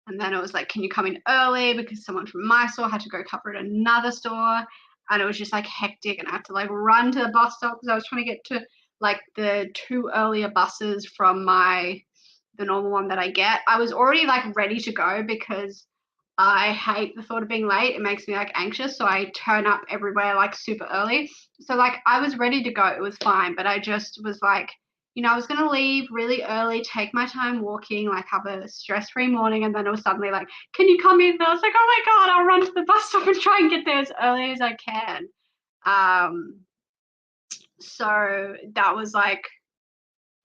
Speaker 1: And then it was like, can you come in early? Because someone from my store had to go cover at another store. And it was just like hectic. And I had to like run to the bus stop because I was trying to get to like the 2 earlier buses from the normal one that I get. I was already like ready to go because I hate the thought of being late. It makes me like anxious. So I turn up everywhere like super early. So like I was ready to go. It was fine. But I just was like, I was going to leave really early, take my time walking, like have a stress-free morning. And then it was suddenly like, can you come in? And I was like, oh my God, I'll run to the bus stop and try and get there as early as I can. So that was like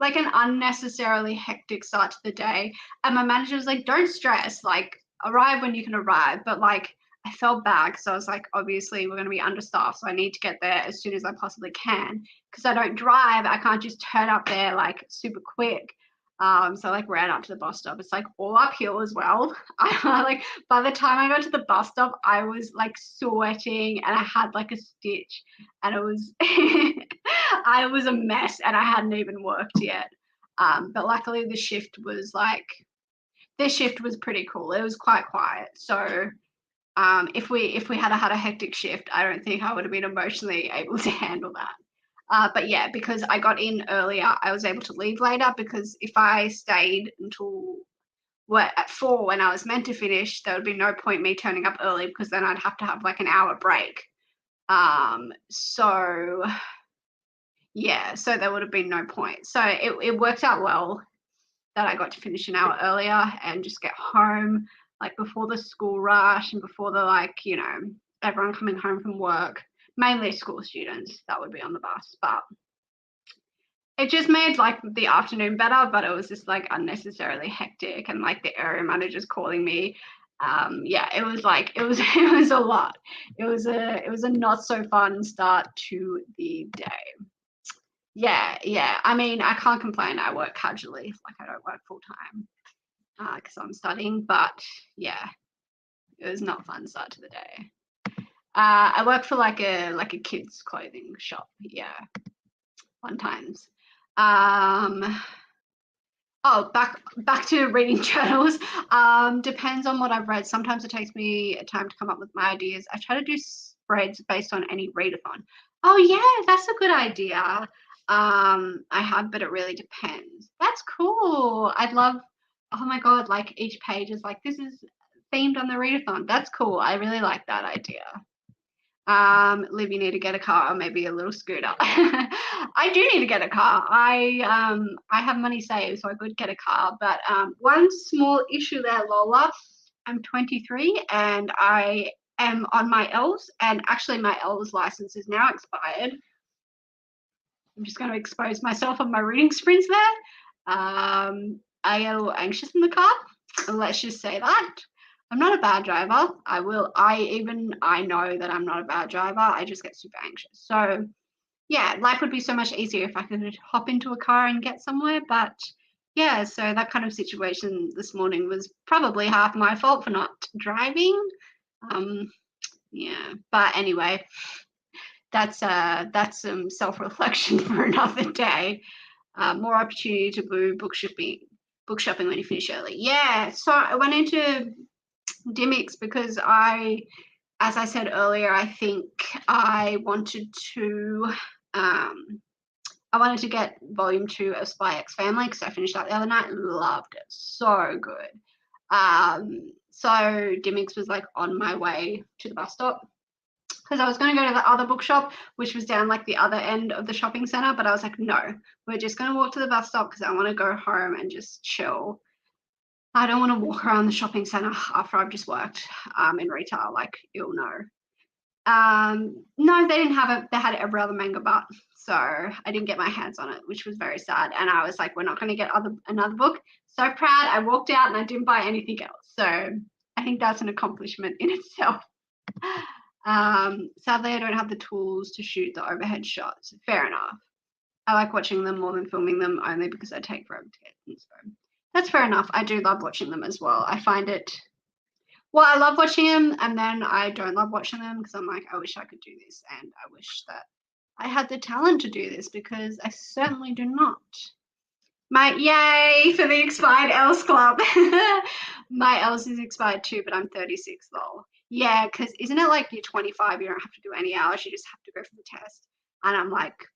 Speaker 1: an unnecessarily hectic start to the day. And my manager was like, don't stress, like arrive when you can arrive. But like I felt bad because I was like, obviously we're going to be understaffed, so I need to get there as soon as I possibly can because I don't drive. I can't just turn up there like super quick. So I like ran up to the bus stop. It's like all uphill as well. I like by the time I got to the bus stop, I was like sweating and I had like a stitch, and it was I was a mess and I hadn't even worked yet. But luckily the shift was pretty cool. It was quite quiet. So if we had a hectic shift, I don't think I would have been emotionally able to handle that. But yeah, because I got in earlier, I was able to leave later, because if I stayed until at 4 when I was meant to finish, there would be no point me turning up early because then I'd have to have like an hour break. So yeah, so there would have been no point. So it worked out well that I got to finish an hour earlier and just get home like before the school rush and before the everyone coming home from work, mainly school students that would be on the bus. But it just made like the afternoon better, but it was just like unnecessarily hectic, and like the area managers calling me. Yeah, it was a lot. It was a not so fun start to the day. Yeah. I mean, I can't complain. I work casually, like I don't work full time because I'm studying. But yeah, it was not a fun start to the day. I work for like a kids clothing shop. Yeah, fun times. Oh, back to reading journals. Depends on what I've read. Sometimes it takes me time to come up with my ideas. I try to do spreads based on any readathon. Oh yeah, that's a good idea. I have, but it really depends. That's cool. I'd love. Oh my God, like each page is like, this is themed on the readathon. That's cool. I really like that idea. Liv, you need to get a car or maybe a little scooter. I do need to get a car. I have money saved, so I could get a car. But one small issue there, Lola. I'm 23 and I am on my ELS, and actually my ELS license is now expired. I'm just going to expose myself on my reading sprints there. I get a little anxious in the car. Let's just say that. I'm not a bad driver. I know that I'm not a bad driver. I just get super anxious. So yeah, life would be so much easier if I could hop into a car and get somewhere. But yeah, so that kind of situation this morning was probably half my fault for not driving. Yeah, but anyway, that's some self-reflection for another day. More opportunity to do book shopping when you finish early. Yeah, so I went into Dymocks because as I said earlier, I think I wanted to get volume 2 of Spy X Family because I finished that the other night and loved it. So good. So Dymocks was like on my way to the bus stop because I was going to go to the other bookshop, which was down like the other end of the shopping center. But I was like, no, we're just going to walk to the bus stop because I want to go home and just chill. I don't want to walk around the shopping center after I've just worked in retail, like you'll know. No, they didn't have it. They had every other manga but, so I didn't get my hands on it, which was very sad. And I was like, we're not going to get another book. So proud. I walked out and I didn't buy anything else. So I think that's an accomplishment in itself. Sadly, I don't have the tools to shoot the overhead shots. Fair enough. I like watching them more than filming them, only because I take forever to get them. So that's fair enough. I do love watching them as well. I find it, well, I love watching them, and then I don't love watching them because I'm like, I wish I could do this, and I wish that I had the talent to do this, because I certainly do not. Yay for the expired ELS Club. My L's is expired too, but I'm 36 lol. Yeah, because isn't it like you're 25, you don't have to do any hours, you just have to go for the test. And I'm like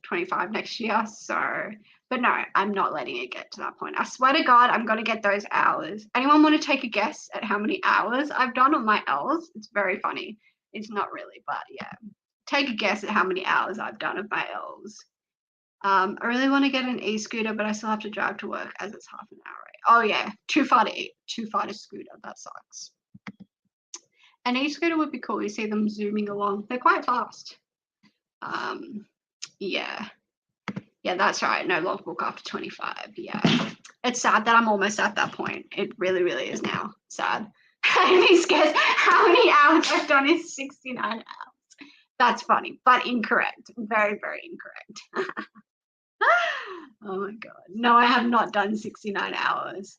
Speaker 1: 25 next year, so but no, I'm not letting it get to that point. I swear to God, I'm gonna get those hours. Anyone want to take a guess at how many hours I've done on my L's? It's very funny. It's not really, but yeah. Take a guess at how many hours I've done of my L's. I really want to get an e-scooter, but I still have to drive to work as it's half an hour. Oh yeah, too far to scooter. That sucks. An e-scooter would be cool. You see them zooming along. They're quite fast. Yeah. Yeah, that's right. No logbook after 25. Yeah. It's sad that I'm almost at that point. It really, really is now. Sad. Anyways, guess how many hours I've done is 69 hours. That's funny, but incorrect. Very, very incorrect. Oh my God. No, I have not done 69 hours.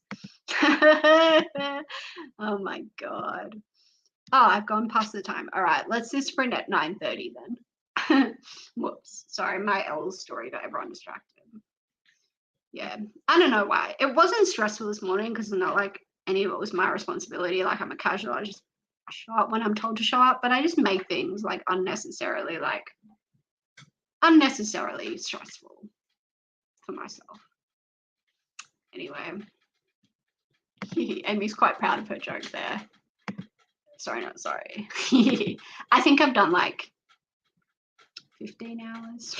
Speaker 1: Oh my God. Oh, I've gone past the time. All right, let's do sprint at 9:30 then. Whoops. Sorry, my L's story got everyone distracted. Yeah, I don't know why. It wasn't stressful this morning because it's not like any of it was my responsibility. Like I'm a casual. I just show up when I'm told to show up, but I just make things like unnecessarily stressful for myself. Anyway, Amy's quite proud of her joke there. Sorry, not sorry. I think I've done like 15 hours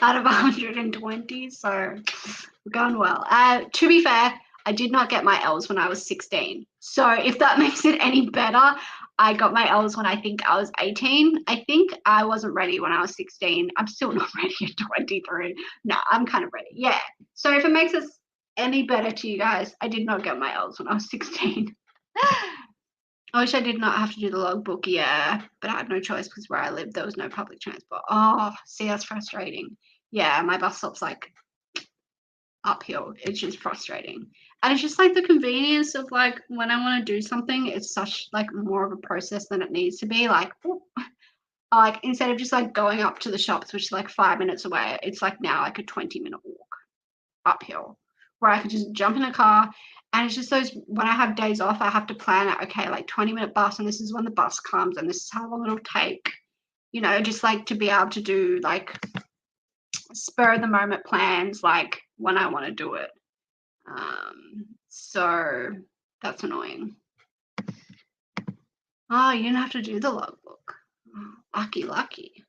Speaker 1: out of 120, so we're going well. To be fair, I did not get my L's when I was 16. So if that makes it any better, I got my L's when I think I was 18. I think I wasn't ready when I was 16. I'm still not ready at 23. No, I'm kind of ready. Yeah. So if it makes us any better to you guys, I did not get my L's when I was 16. I wish I did not have to do the logbook, yeah, but I had no choice because where I lived, there was no public transport. Oh, see, that's frustrating. Yeah, my bus stop's like uphill. It's just frustrating. And it's just like the convenience of like when I want to do something, it's such like more of a process than it needs to be. Like instead of just like going up to the shops, which is like 5 minutes away, it's like now like a 20-minute walk uphill where I could just jump in a car. And it's just those when I have days off, I have to plan out, okay, like 20-minute bus, and this is when the bus comes, and this is how long it'll take, just like to be able to do like spur of the moment plans, like when I want to do it. So that's annoying. Oh, you didn't have to do the logbook. Oh, lucky.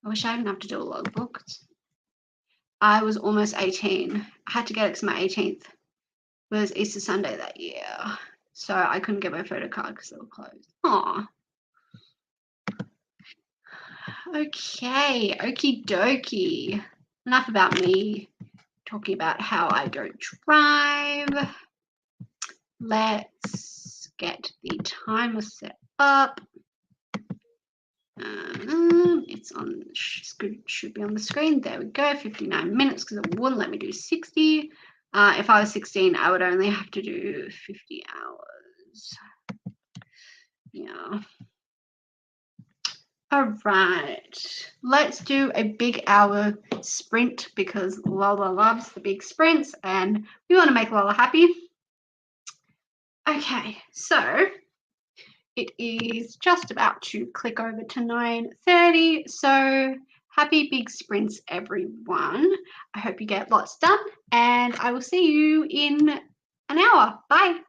Speaker 1: I wish I didn't have to do a logbook. I was almost 18. I had to get it because my 18th was Easter Sunday that year. So I couldn't get my photo card because they were closed. Aw. Okay, okie dokie. Enough about me talking about how I don't drive. Let's get the timer set up. It's on, should be on the screen. There we go, 59 minutes because it wouldn't let me do 60. If I was 16, I would only have to do 50 hours. Yeah. All right, let's do a big hour sprint because Lola loves the big sprints and we want to make Lola happy. Okay, so it is just about to click over to 9:30. So happy big sprints, everyone. I hope you get lots done and I will see you in an hour. Bye.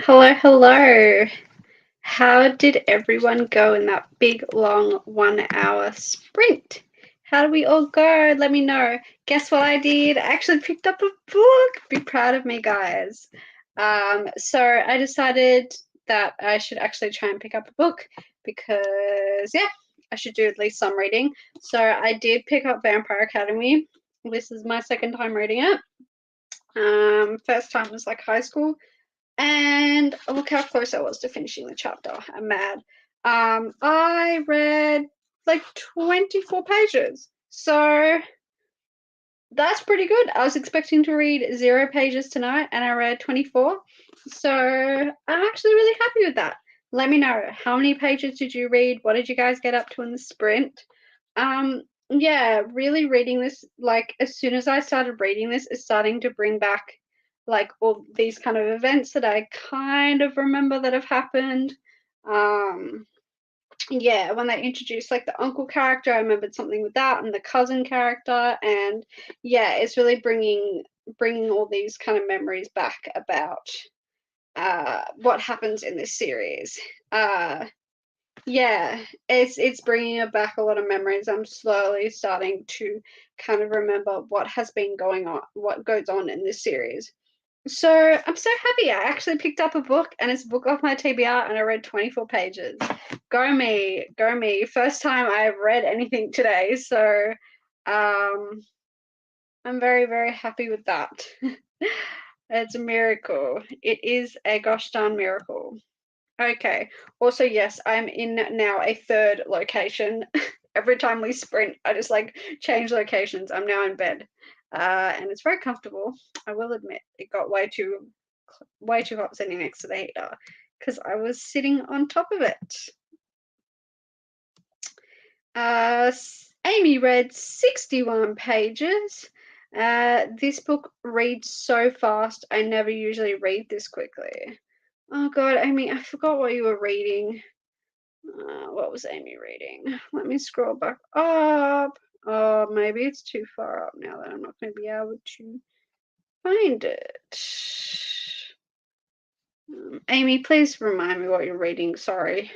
Speaker 1: Hello, hello. How did everyone go in that big, long 1 hour sprint? How did we all go? Let me know. Guess what I did? I actually picked up a book. Be proud of me, guys. So I decided that I should actually try and pick up a book because, yeah, I should do at least some reading. So I did pick up Vampire Academy. This is my second time reading it. First time was like high school. And look how close I was to finishing the chapter. I'm mad. I read like 24 pages. So that's pretty good. I was expecting to read 0 pages tonight and I read 24. So I'm actually really happy with that. Let me know, how many pages did you read? What did you guys get up to in the sprint? Yeah, really reading this, like as soon as I started reading this, is starting to bring back like all these kind of events that I kind of remember that have happened. Yeah, when they introduced like the uncle character, I remembered something with that, and the cousin character, and yeah, it's really bringing all these kind of memories back about what happens in this series. Yeah, it's bringing back a lot of memories. I'm slowly starting to kind of remember what has been going on, what goes on in this series. So I'm so happy. I actually picked up a book, and it's a book off my TBR, and I read 24 pages. Go me, go me. First time I've read anything today, so I'm very, very happy with that. It's a miracle. It is a gosh darn miracle. Okay. Also, yes, I'm in now a third location. Every time we sprint, I just like change locations. I'm now in bed. And it's very comfortable. I will admit it got way too hot sitting next to the heater because I was sitting on top of it. Amy read 61 pages. This book reads so fast. I never usually read this quickly. Oh God, Amy, I forgot what you were reading. What was Amy reading? Let me scroll back up. Oh, maybe it's too far up now that I'm not going to be able to find it. Amy, please remind me what you're reading. Sorry.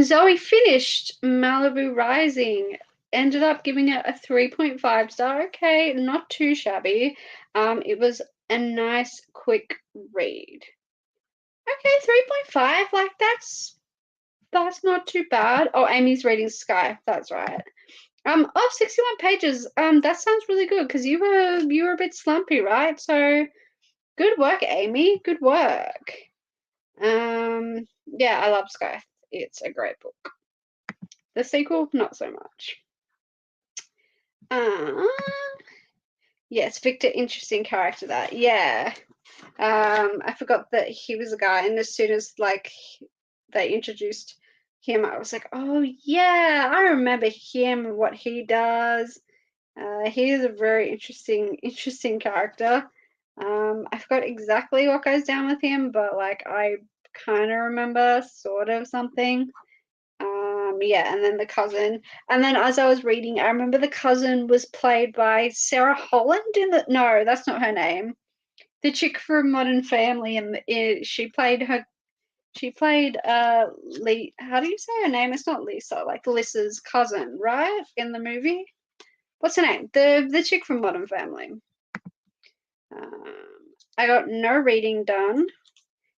Speaker 1: Zoe finished Malibu Rising. Ended up giving it a 3.5 star. Okay, not too shabby. It was a nice, quick read. Okay, 3.5. Like that's not too bad. Oh, Amy's reading Sky. That's right. 61 pages. That sounds really good because you were a bit slumpy, right? So good work, Amy. Good work. Yeah, I love Sky. It's a great book. The sequel, not so much. Yes, Victor, interesting character. That, yeah. I forgot that he was a guy, and as soon as like they introduced him, I was like, oh yeah, I remember him, what he does. He is a very interesting character. I forgot exactly what goes down with him, but like I kind of remember sort of something. Yeah, and then the cousin, and then as I was reading, I remember the cousin was played by Sarah Holland in the, no, that's not her name. The chick from Modern Family, and she played Lee, how do you say her name? It's not Lisa, like Lisa's cousin, right? In the movie. What's her name? The chick from Modern Family. I got no reading done,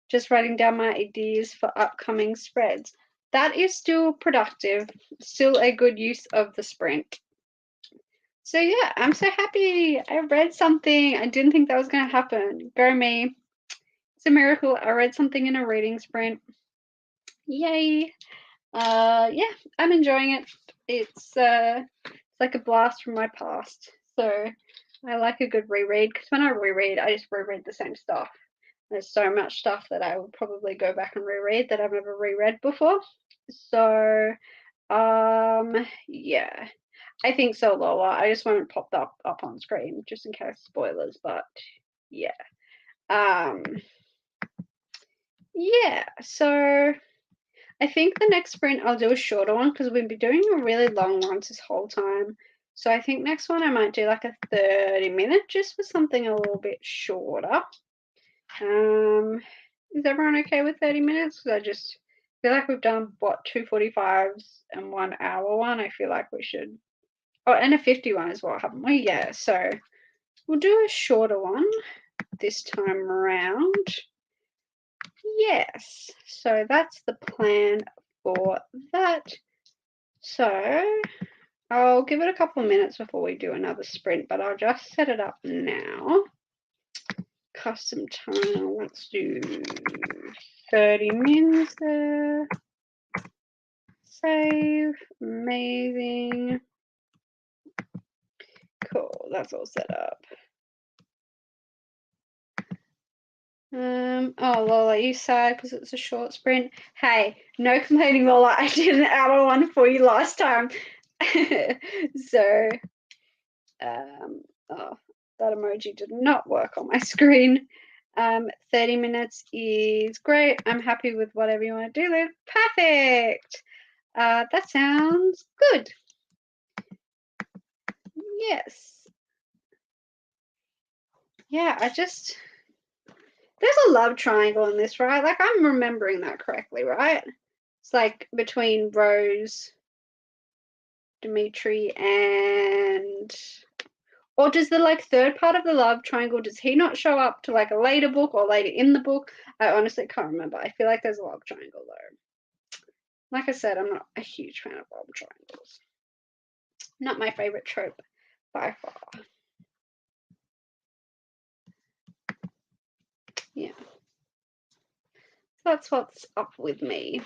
Speaker 1: just writing down my ideas for upcoming spreads. That is still productive, still a good use of the sprint. So yeah, I'm so happy I read something. I didn't think that was going to happen. Go me. It's a miracle. I read something in a reading sprint. Yay. Yeah, I'm enjoying it. It's like a blast from my past. So I like a good reread because when I reread, I just reread the same stuff. There's so much stuff that I would probably go back and reread that I've never reread before. So yeah, I think so, Lola. I just won't pop that up on screen just in case spoilers, but yeah. Yeah, so I think the next sprint I'll do a shorter one because we've been doing a really long ones this whole time. So I think next one I might do like a 30-minute just for something a little bit shorter. Is everyone okay with 30 minutes? Because I just feel like we've done, what, 2:45s and 1 hour one. I feel like we should. Oh, and a 51 as well, haven't we? Yeah, so we'll do a shorter one this time around. Yes, so that's the plan for that. So I'll give it a couple of minutes before we do another sprint, but I'll just set it up now. Custom time, let's do 30 mins there. Save, amazing. Cool, that's all set up. Oh, Lola, you sad because it's a short sprint? Hey, no complaining, Lola. I did an hour one for you last time. So, oh, that emoji did not work on my screen. 30 minutes is great. I'm happy with whatever you want to do, Liv. Perfect. That sounds good. Yes. Yeah, there's a love triangle in this, right? Like, I'm remembering that correctly, right? It's like between Rose, Dimitri, and... Or does the like third part of the love triangle, does he not show up to like a later book or later in the book? I honestly can't remember. I feel like there's a love triangle though. Like I said, I'm not a huge fan of love triangles. Not my favorite trope by far. Yeah. That's what's up with me.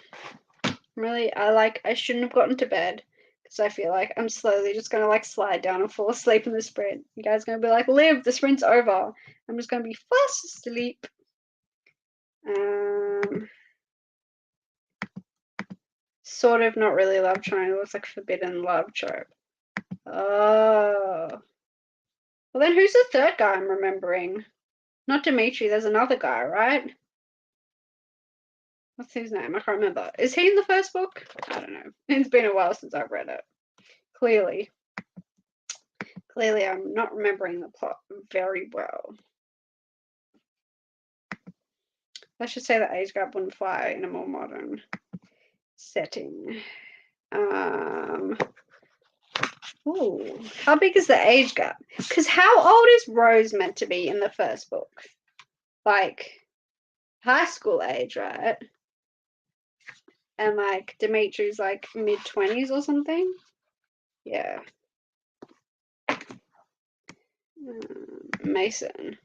Speaker 1: Really, I shouldn't have gotten to bed because I feel like I'm slowly just gonna like slide down and fall asleep in the sprint. You guys are gonna be like, Liv, the sprint's over. I'm just gonna be fast asleep. Sort of, not really love triangle. It's like forbidden love trope. Oh. Well, then who's the third guy I'm remembering? Not Dimitri. There's another guy, right? What's his name? I can't remember. Is he in the first book? I don't know. It's been a while since I've read it. Clearly, I'm not remembering the plot very well. Let's just say the age gap wouldn't fly in a more modern setting. Ooh, how big is the age gap? Because how old is Rose meant to be in the first book? Like high school age, right? And like Dimitri's like mid-20s or something. Yeah. Mason.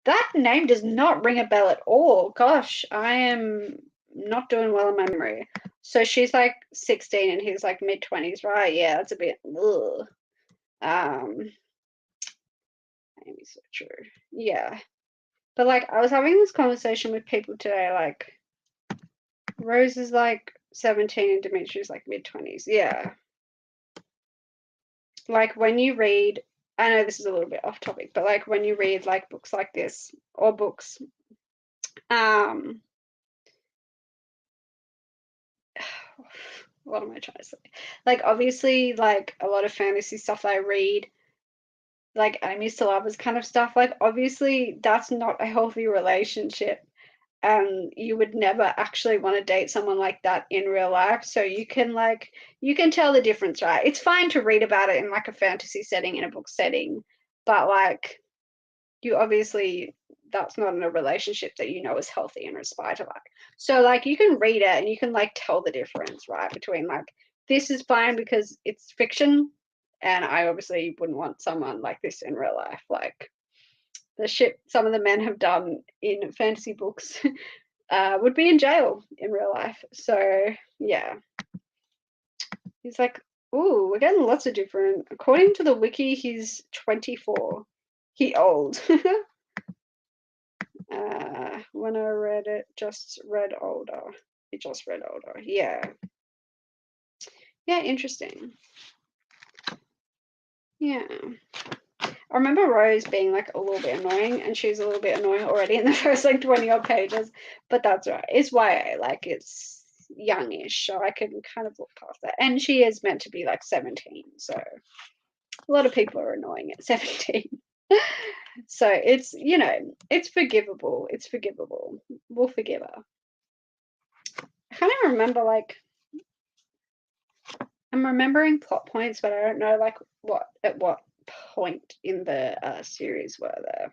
Speaker 1: That name does not ring a bell at all. Gosh, I am not doing well in my memory. So she's like 16 and he's like mid-20s, right? Yeah, that's a bit ugh. Maybe so true. Yeah. But like I was having this conversation with people today, like Rose is like 17 and Dimitri's like mid-20s. Yeah. Like when you read, I know this is a little bit off topic, but like when you read like books like this or books, what am I trying to say? Like obviously like a lot of fantasy stuff I read, like enemies to lovers kind of stuff, like obviously that's not a healthy relationship. And you would never actually want to date someone like that in real life. So you can tell the difference, right? It's fine to read about it in like a fantasy setting, in a book setting, but like you obviously that's not in a relationship that you know is healthy and aspire to like. So like you can read it and you can like tell the difference, right? Between like this is fine because it's fiction, and I obviously wouldn't want someone like this in real life. Like the shit some of the men have done in fantasy books would be in jail in real life. So yeah, he's like, ooh, we're getting lots of different. According to the wiki, he's 24. He old. When I read it, just read older. He just read older. Yeah. Yeah, interesting. Yeah. I remember Rose being like a little bit annoying, and she's a little bit annoying already in the first like 20 odd pages, but that's right. It's YA, like it's youngish, so I can kind of look past that. And she is meant to be like 17, so a lot of people are annoying at 17. So it's, you know, it's forgivable. It's forgivable. We'll forgive her. I can't even remember, like, I'm remembering plot points, but I don't know, like, at what point in the series were there.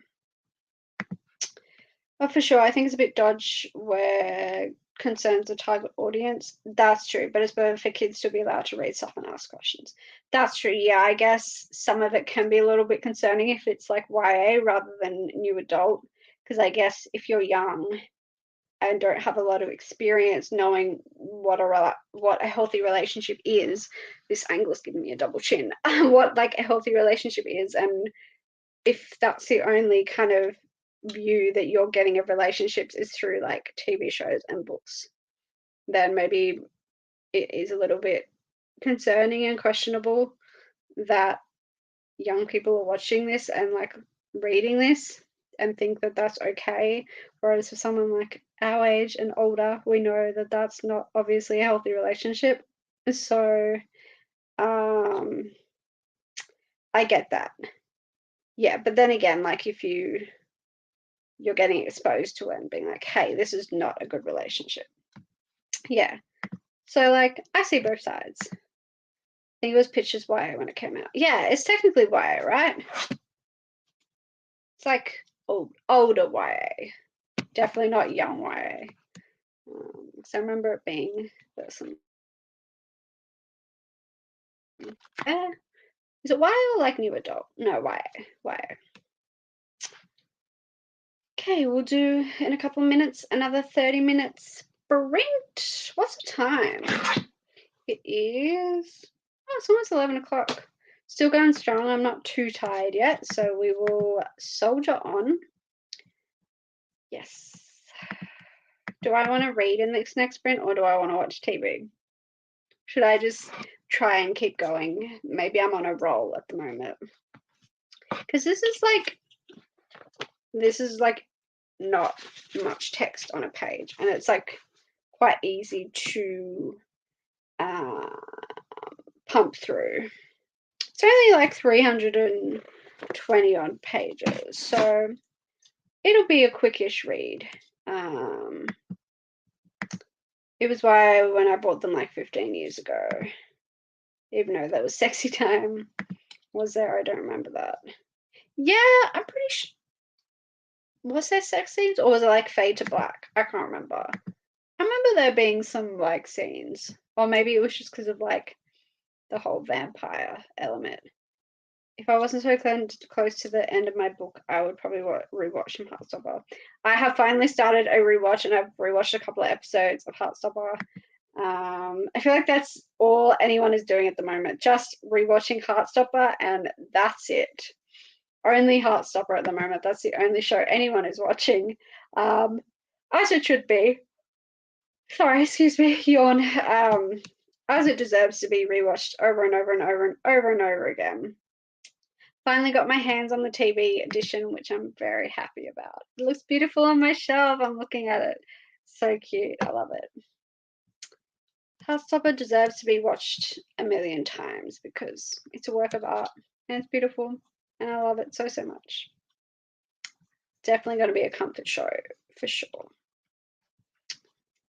Speaker 1: Oh, for sure. I think it's a bit dodge where concerns the target audience. That's true, but it's better for kids to be allowed to read stuff and ask questions. That's true. Yeah, I guess some of it can be a little bit concerning if it's like YA rather than new adult, because I guess if you're young and don't have a lot of experience knowing what a healthy relationship is, this angle's giving me a double chin. What like a healthy relationship is, and if that's the only kind of view that you're getting of relationships is through like TV shows and books, then maybe it is a little bit concerning and questionable that young people are watching this and like reading this and think that that's okay. Whereas for someone like our age and older, we know that that's not obviously a healthy relationship. So I get that. Yeah, but then again, like if you're getting exposed to it and being like, hey, this is not a good relationship. Yeah. So like I see both sides. I think it was pitched as YA when it came out. Yeah, it's technically YA, right? It's like older YA. Definitely not young YA. So I remember it being some. Is it YA or like new adult? No, YA. YA. Okay, we'll do in a couple of minutes another 30-minute sprint. What's the time? It is, oh, it's almost 11 o'clock. Still going strong. I'm not too tired yet, so we will soldier on. Yes. Do I want to read in this next sprint or do I want to watch TV? Should I just try and keep going? Maybe I'm on a roll at the moment. Because this is like not much text on a page, and it's like quite easy to pump through. It's only like 320 odd pages, so it'll be a quickish read. It was why when I bought them like 15 years ago, even though that was Sexy Time was there, I don't remember that. Yeah, I'm pretty sure. Was there sex scenes or was it like Fade to Black? I can't remember. I remember there being some like scenes, or maybe it was just because of like the whole vampire element. If I wasn't so close to the end of my book, I would probably rewatch some Heartstopper. I have finally started a rewatch, and I've rewatched a couple of episodes of Heartstopper. I feel like that's all anyone is doing at the moment, just rewatching Heartstopper, and that's it. Only Heartstopper at the moment. That's the only show anyone is watching, as it should be. Sorry, excuse me, yawn. As it deserves to be rewatched over and over and over and over and over again. Finally got my hands on the TV edition, which I'm very happy about. It looks beautiful on my shelf. I'm looking at it. So cute. I love it. Heartstopper deserves to be watched a million times because it's a work of art and it's beautiful and I love it so, so much. Definitely going to be a comfort show for sure.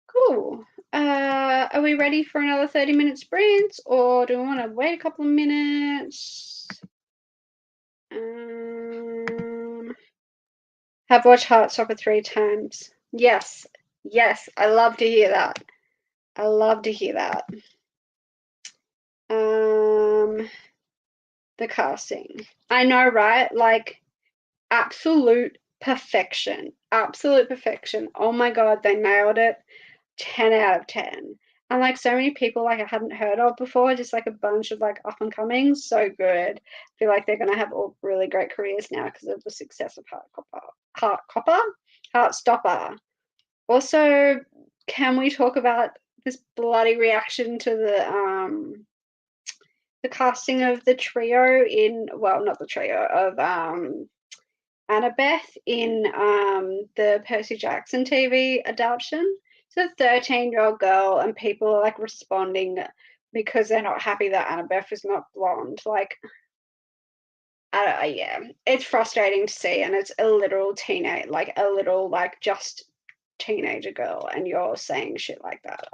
Speaker 1: Cool. Are we ready for another 30-minute sprint or do we want to wait a couple of minutes? Have watched Heartstopper 3 times. Yes, yes, I love to hear that. I love to hear that. The casting. I know, right? Like, absolute perfection. Absolute perfection. Oh my God, they nailed it. 10 out of 10. And like so many people like I hadn't heard of before, just like a bunch of like up and coming, so good. I feel like they're gonna have all really great careers now because of the success of Heartstopper. Also, can we talk about this bloody reaction to the casting of the trio in, well, not the trio of Annabeth in the Percy Jackson TV adaptation? It's a 13-year-old girl, and people are like responding because they're not happy that Annabeth is not blonde. Like, Yeah, it's frustrating to see, and it's a little just teenager girl, and you're saying shit like that.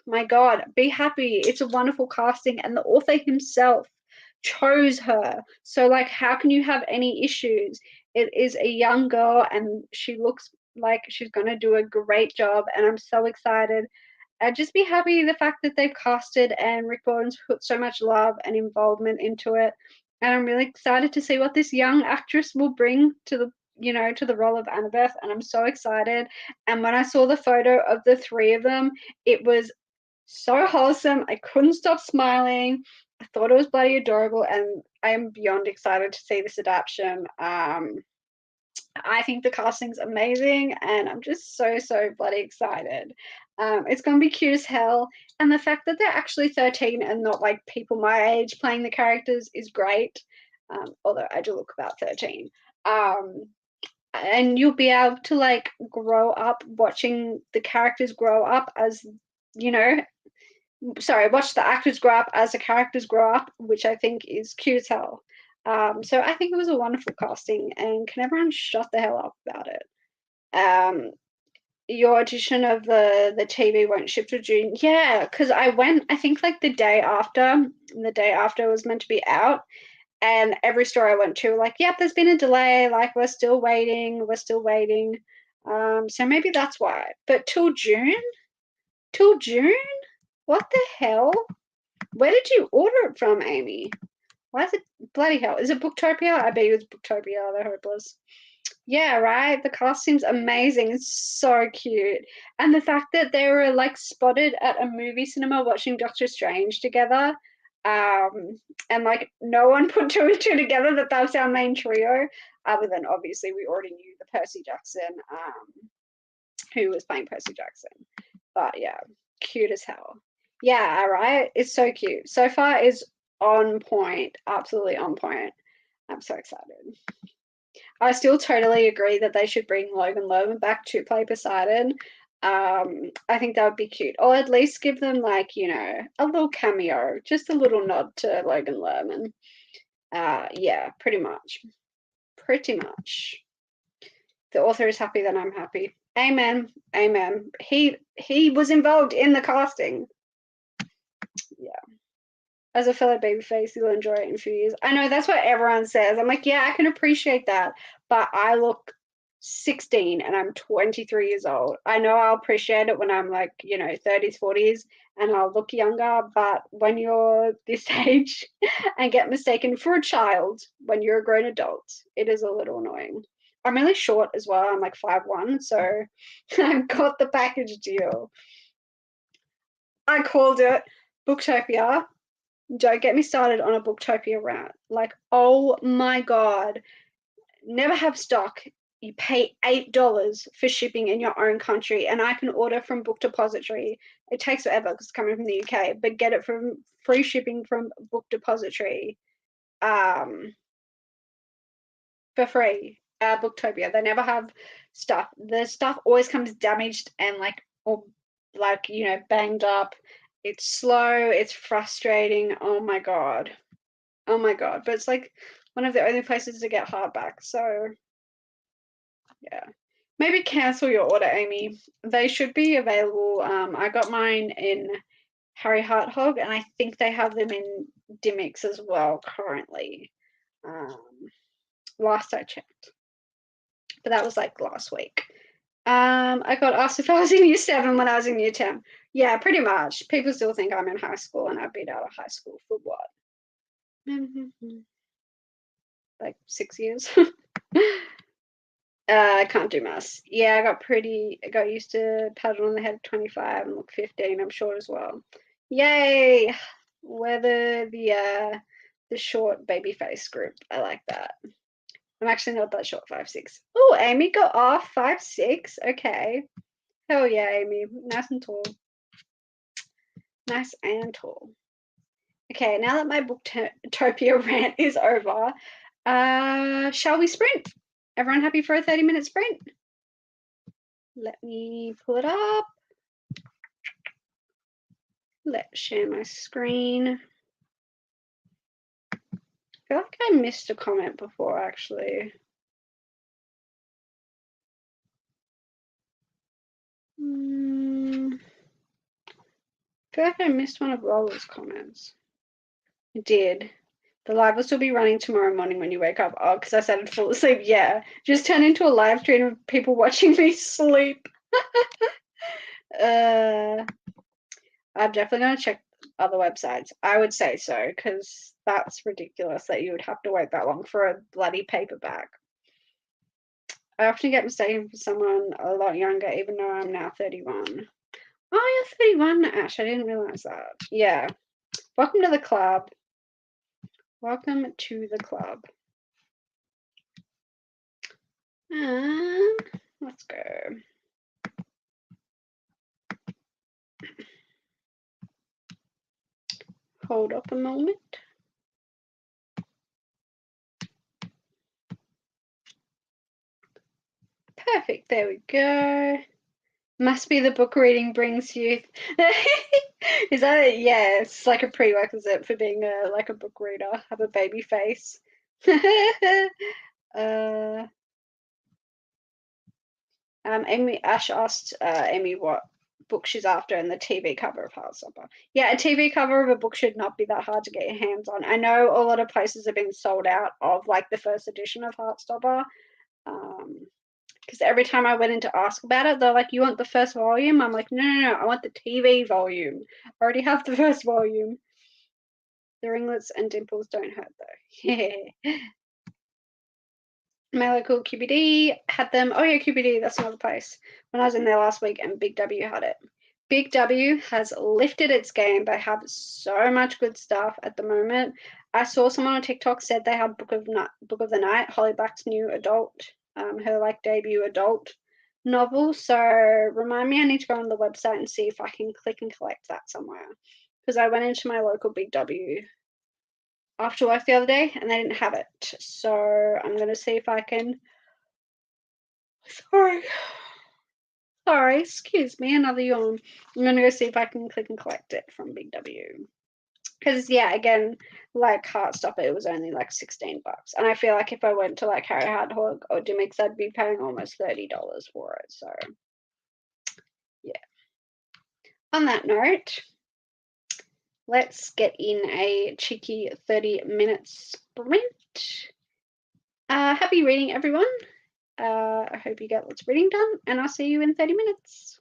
Speaker 1: My God, be happy. It's a wonderful casting, and the author himself chose her. So, like, how can you have any issues? It is a young girl, and she looks like she's going to do a great job, and I'm so excited. I'd just be happy the fact that they've casted and Rick Gordon's put so much love and involvement into it. And I'm really excited to see what this young actress will bring to the role of Annabeth. And I'm so excited. And when I saw the photo of the three of them, it was so wholesome. I couldn't stop smiling. I thought it was bloody adorable, and I am beyond excited to see this adaptation. I think the casting's amazing, and I'm just so bloody excited. It's going to be cute as hell, and the fact that they're actually 13 and not like people my age playing the characters is great. Although I do look about 13. And you'll be able to like grow up watching the characters grow up as watch the actors grow up as the characters grow up, which I think is cute as hell. So I think it was a wonderful casting, and can everyone shut the hell up about it? Your audition of the TV won't ship till June. Yeah, because I went, I think like the day after it was meant to be out, and every store I went to, like, yep, there's been a delay, like we're still waiting. So maybe that's why. But till June? What the hell? Where did you order it from, Amy? Why is it bloody hell? Is it Booktopia? I bet it was Booktopia. They're hopeless. Yeah, right. The cast seems amazing. It's so cute. And the fact that they were like spotted at a movie cinema watching Doctor Strange together. And like no one put two and two together that was our main trio, other than obviously we already knew the Percy Jackson, who was playing Percy Jackson. But yeah, cute as hell. Yeah, all right. It's so cute. So far is on point, absolutely on point. I'm so excited. I still totally agree that they should bring Logan Lerman back to play Poseidon. I think that would be cute, or at least give them like a little cameo, just a little nod to Logan Lerman. Yeah, pretty much. The author is happy, then I'm happy. Amen. He was involved in the casting. Yeah. As a fellow babyface, you'll enjoy it in a few years. I know that's what everyone says. I'm like, yeah, I can appreciate that, but I look 16 and I'm 23 years old. I know I'll appreciate it when I'm like, 30s, 40s, and I'll look younger, but when you're this age and get mistaken for a child when you're a grown adult, it is a little annoying. I'm really short as well. I'm like 5'1", so I've got the package deal. I called it Booktopia. Don't get me started on a Booktopia rant. Like, oh my God. Never have stock. You pay $8 for shipping in your own country, and I can order from Book Depository. It takes forever because it's coming from the UK, but get it from free shipping from Book Depository for free. Booktopia. They never have stuff. The stuff always comes damaged and banged up. It's slow. It's frustrating. Oh my God. But it's like one of the only places to get hardback. So yeah, maybe cancel your order, Amy. They should be available. I got mine in Harry Harthog, and I think they have them in Dimmicks as well currently. Last I checked, but that was like last week. I got asked if I was in year 7 when I was in year 10. Yeah, pretty much. People still think I'm in high school, and I've been out of high school for what? Like 6 years. I can't do maths. Yeah, I got used to patting on the head at 25 and look 15. I'm short as well. Yay! We're the short baby face group. I like that. I'm actually not that short, 5'6". Oh, Amy got off 5'6". Okay. Hell yeah, Amy. Nice and tall. Nice and tall. Okay, now that my Booktopia rant is over, shall we sprint? Everyone happy for a 30-minute sprint? Let me pull it up. Let's share my screen. feel like I missed a comment before, actually. I feel like I missed one of Lola's comments. I did. The live will still be running tomorrow morning when you wake up. Oh, because I said I'd fall asleep. Yeah. Just turn into a live stream of people watching me sleep. I'm definitely going to check other websites. I would say so, because that's ridiculous that you would have to wait that long for a bloody paperback. I often get mistaken for someone a lot younger, even though I'm now 31. Oh, you're 31, Ash. I didn't realize that. Yeah. Welcome to the club. Welcome to the club. Let's go. Hold up a moment. Perfect. There we go. Must be the book reading brings youth. Is that it? Yeah, it's like a prerequisite for being a book reader. Have a baby face. Amy Ash asked Amy what book she's after and the TV cover of Heartstopper. Yeah, a TV cover of a book should not be that hard to get your hands on. I know a lot of places have been sold out of like the first edition of Heartstopper. Because every time I went in to ask about it, they're like, "You want the first volume?" I'm like, "No, I want the TV volume. I already have the first volume." The ringlets and dimples don't hurt though. Yeah. My local QBD had them. Oh yeah, QBD, that's another place. When I was in there last week and Big W had it. Big W has lifted its game. They have so much good stuff at the moment. I saw someone on TikTok said they had Book of the Night, Holly Black's new adult, her like debut adult novel. So remind me, I need to go on the website and see if I can click and collect that somewhere. Because I went into my local Big W after work the other day and they didn't have it. So I'm going to see if I can. Sorry, excuse me, another yawn. I'm going to go see if I can click and collect it from Big W. Because, yeah, again, like Heartstopper, it was only like $16. And I feel like if I went to like Harry Hardhog or Dimmicks, I'd be paying almost $30 for it. So, yeah. On that note, let's get in a cheeky 30-minute sprint. Happy reading, everyone. I hope you get lots of reading done, and I'll see you in 30 minutes.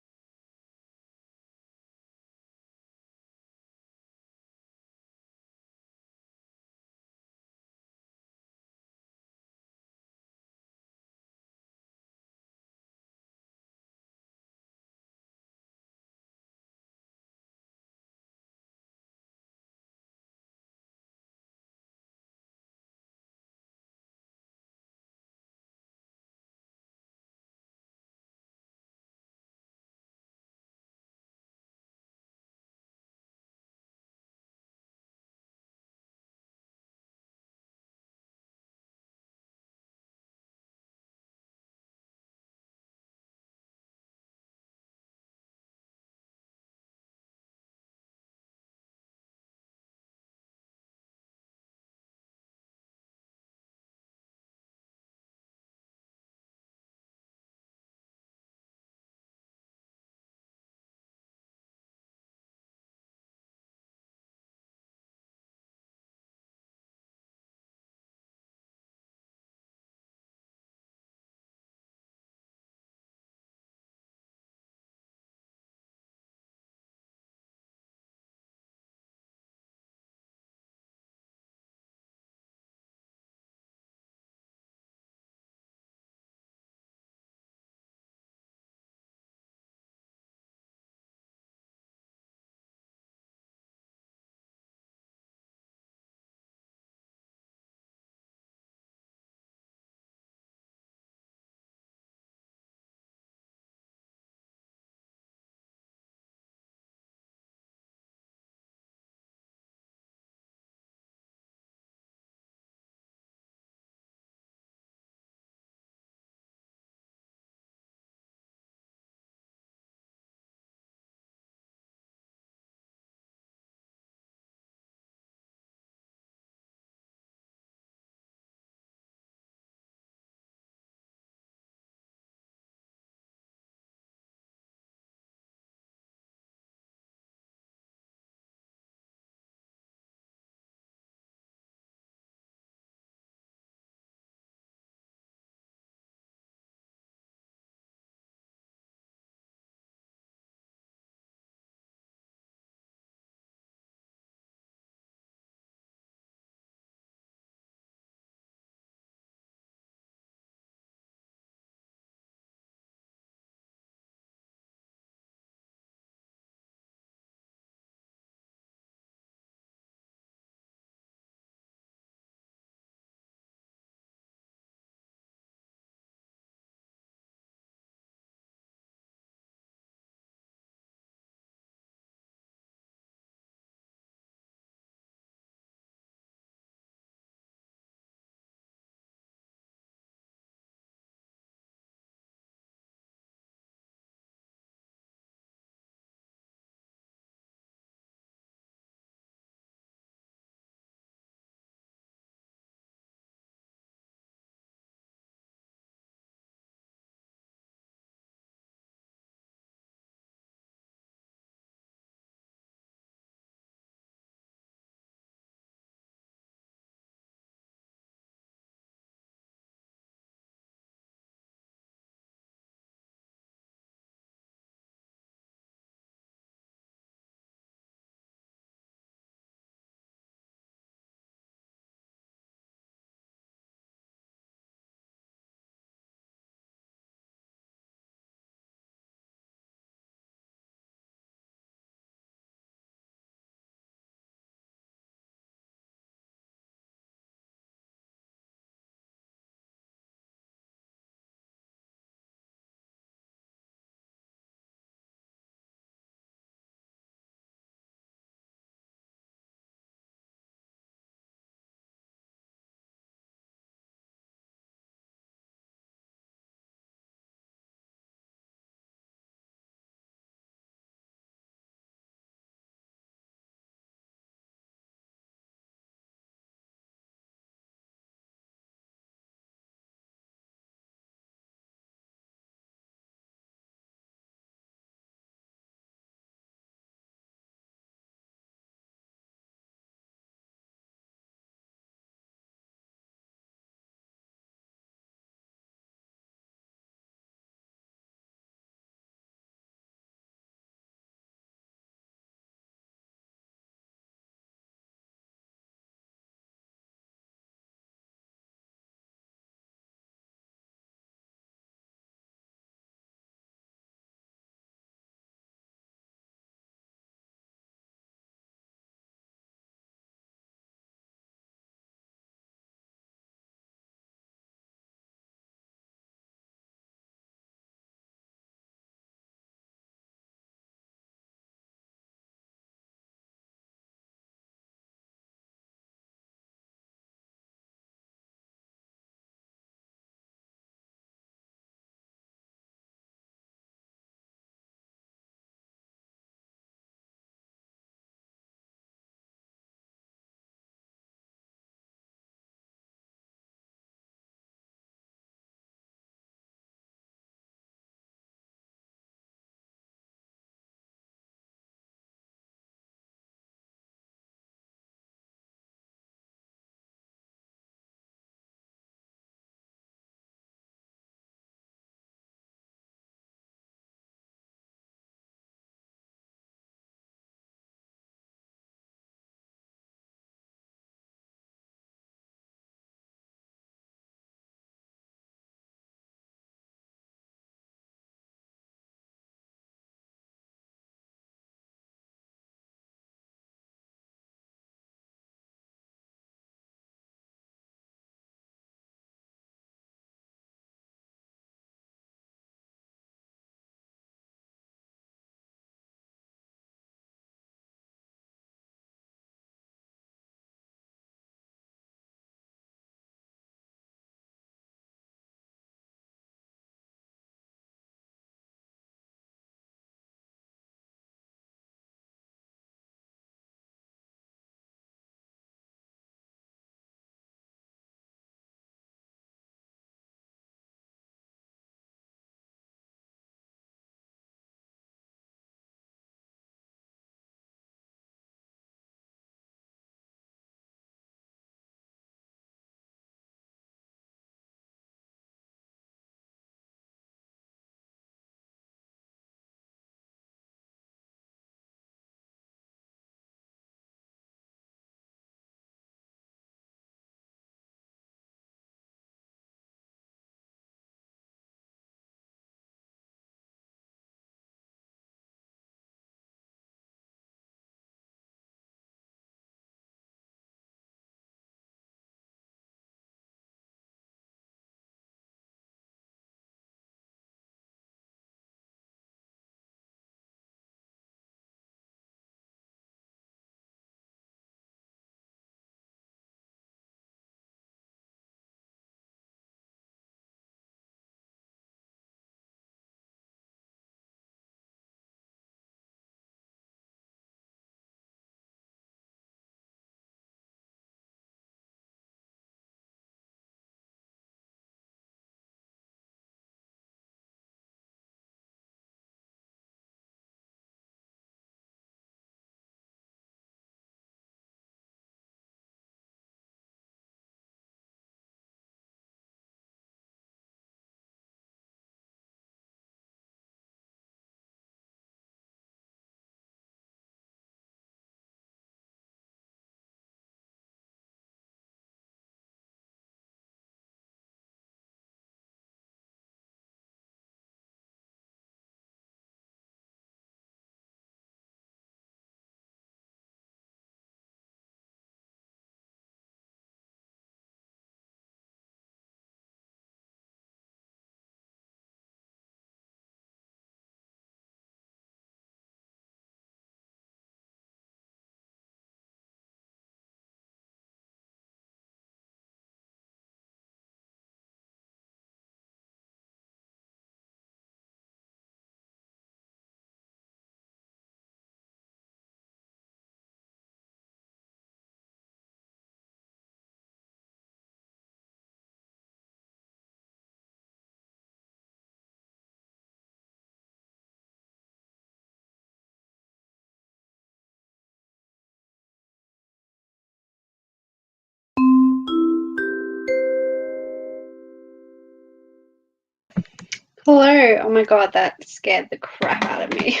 Speaker 1: Hello. Oh my god, that scared the crap out of me.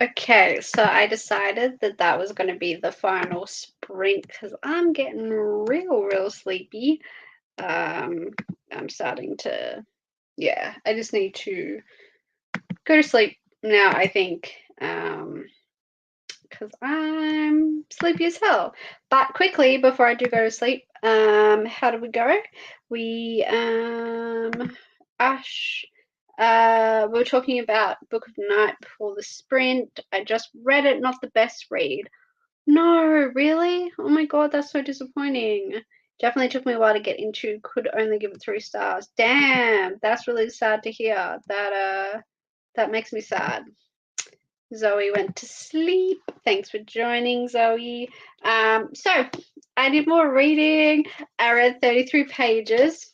Speaker 1: Okay, so I decided that that was going to be the final sprint because I'm getting real sleepy. I'm starting to, yeah, I just need to go to sleep now, I think, because I'm sleepy as hell. But quickly, before I do go to sleep, how did we go? We, Ash, we were talking about Book of Night before the sprint. I just read it, not the best read. No, really? Oh my god, that's so disappointing. Definitely took me a while to get into. Could only give it 3 stars. Damn, that's really sad to hear. That makes me sad. Zoe went to sleep. Thanks for joining, Zoe. So I did more reading. I read 33 pages.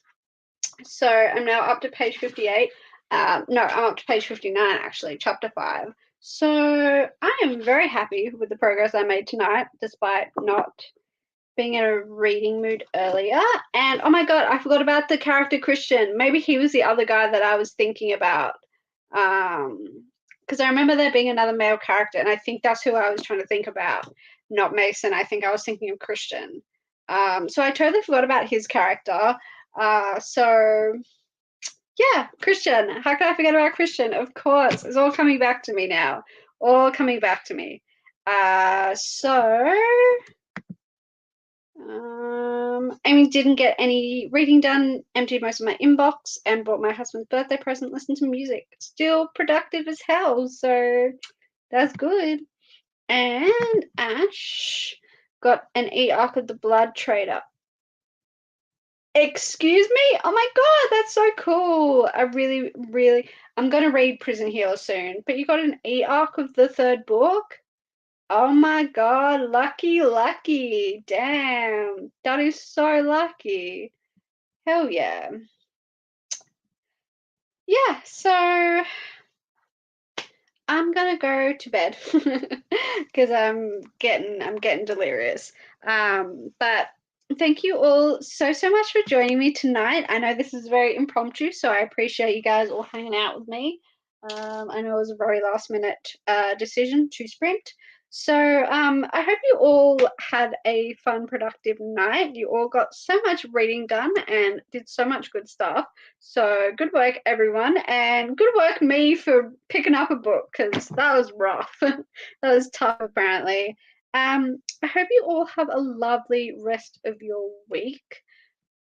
Speaker 1: So I'm now up to page 58. No, I'm up to page 59 actually, chapter 5. So I am very happy with the progress I made tonight, despite not being in a reading mood earlier. And oh my god, I forgot about the character Christian. Maybe he was the other guy that I was thinking about. Because I remember there being another male character, and I think that's who I was trying to think about, not Mason. I think I was thinking of Christian. So I totally forgot about his character. So yeah, Christian. How can I forget about Christian? Of course, it's all coming back to me now. All coming back to me. Amy didn't get any reading done, emptied most of my inbox, and bought my husband's birthday present, listened to music. Still productive as hell, so that's good. And Ash got an e-arc of the Blood Trader. Excuse me? Oh my god, that's so cool. I really, I'm going to read Prison Healer soon, but you got an e-arc of the 3rd book? Oh my god, lucky. Damn, that is so lucky. Hell yeah. Yeah, so I'm gonna go to bed because I'm getting delirious. But thank you all so much for joining me tonight. I know this is very impromptu, so I appreciate you guys all hanging out with me. I know it was a very last minute decision to sprint. So I hope you all had a fun, productive night. You all got so much reading done and did so much good stuff. So good work, everyone, and good work me for picking up a book because that was rough. That was tough, apparently. I hope you all have a lovely rest of your week.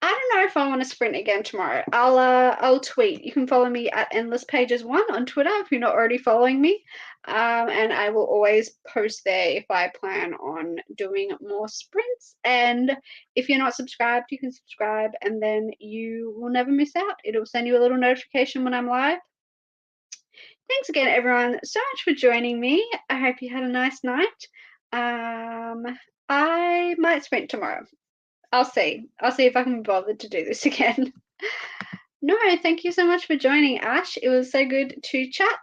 Speaker 1: I don't know if I want to sprint again tomorrow. I'll tweet. You can follow me at endlesspages1 on Twitter if you're not already following me. And I will always post there if I plan on doing more sprints. And if you're not subscribed, you can subscribe and then you will never miss out. It'll send you a little notification when I'm live. Thanks again, everyone, so much for joining me. I hope you had a nice night. I might sprint tomorrow. I'll see. I'll see if I can be bothered to do this again. No, thank you so much for joining, Ash. It was so good to chat.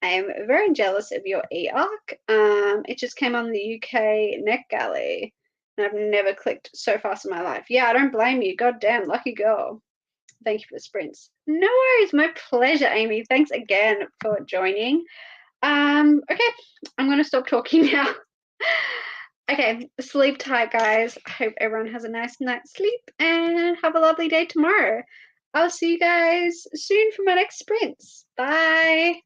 Speaker 1: I am very jealous of your e-arc. It just came on the UK NetGalley, and I've never clicked so fast in my life. Yeah, I don't blame you. God damn, lucky girl. Thank you for the sprints. No worries, my pleasure, Amy. Thanks again for joining. Okay, I'm gonna stop talking now. Okay, sleep tight, guys. I hope everyone has a nice night's sleep and have a lovely day tomorrow. I'll see you guys soon for my next sprints. Bye.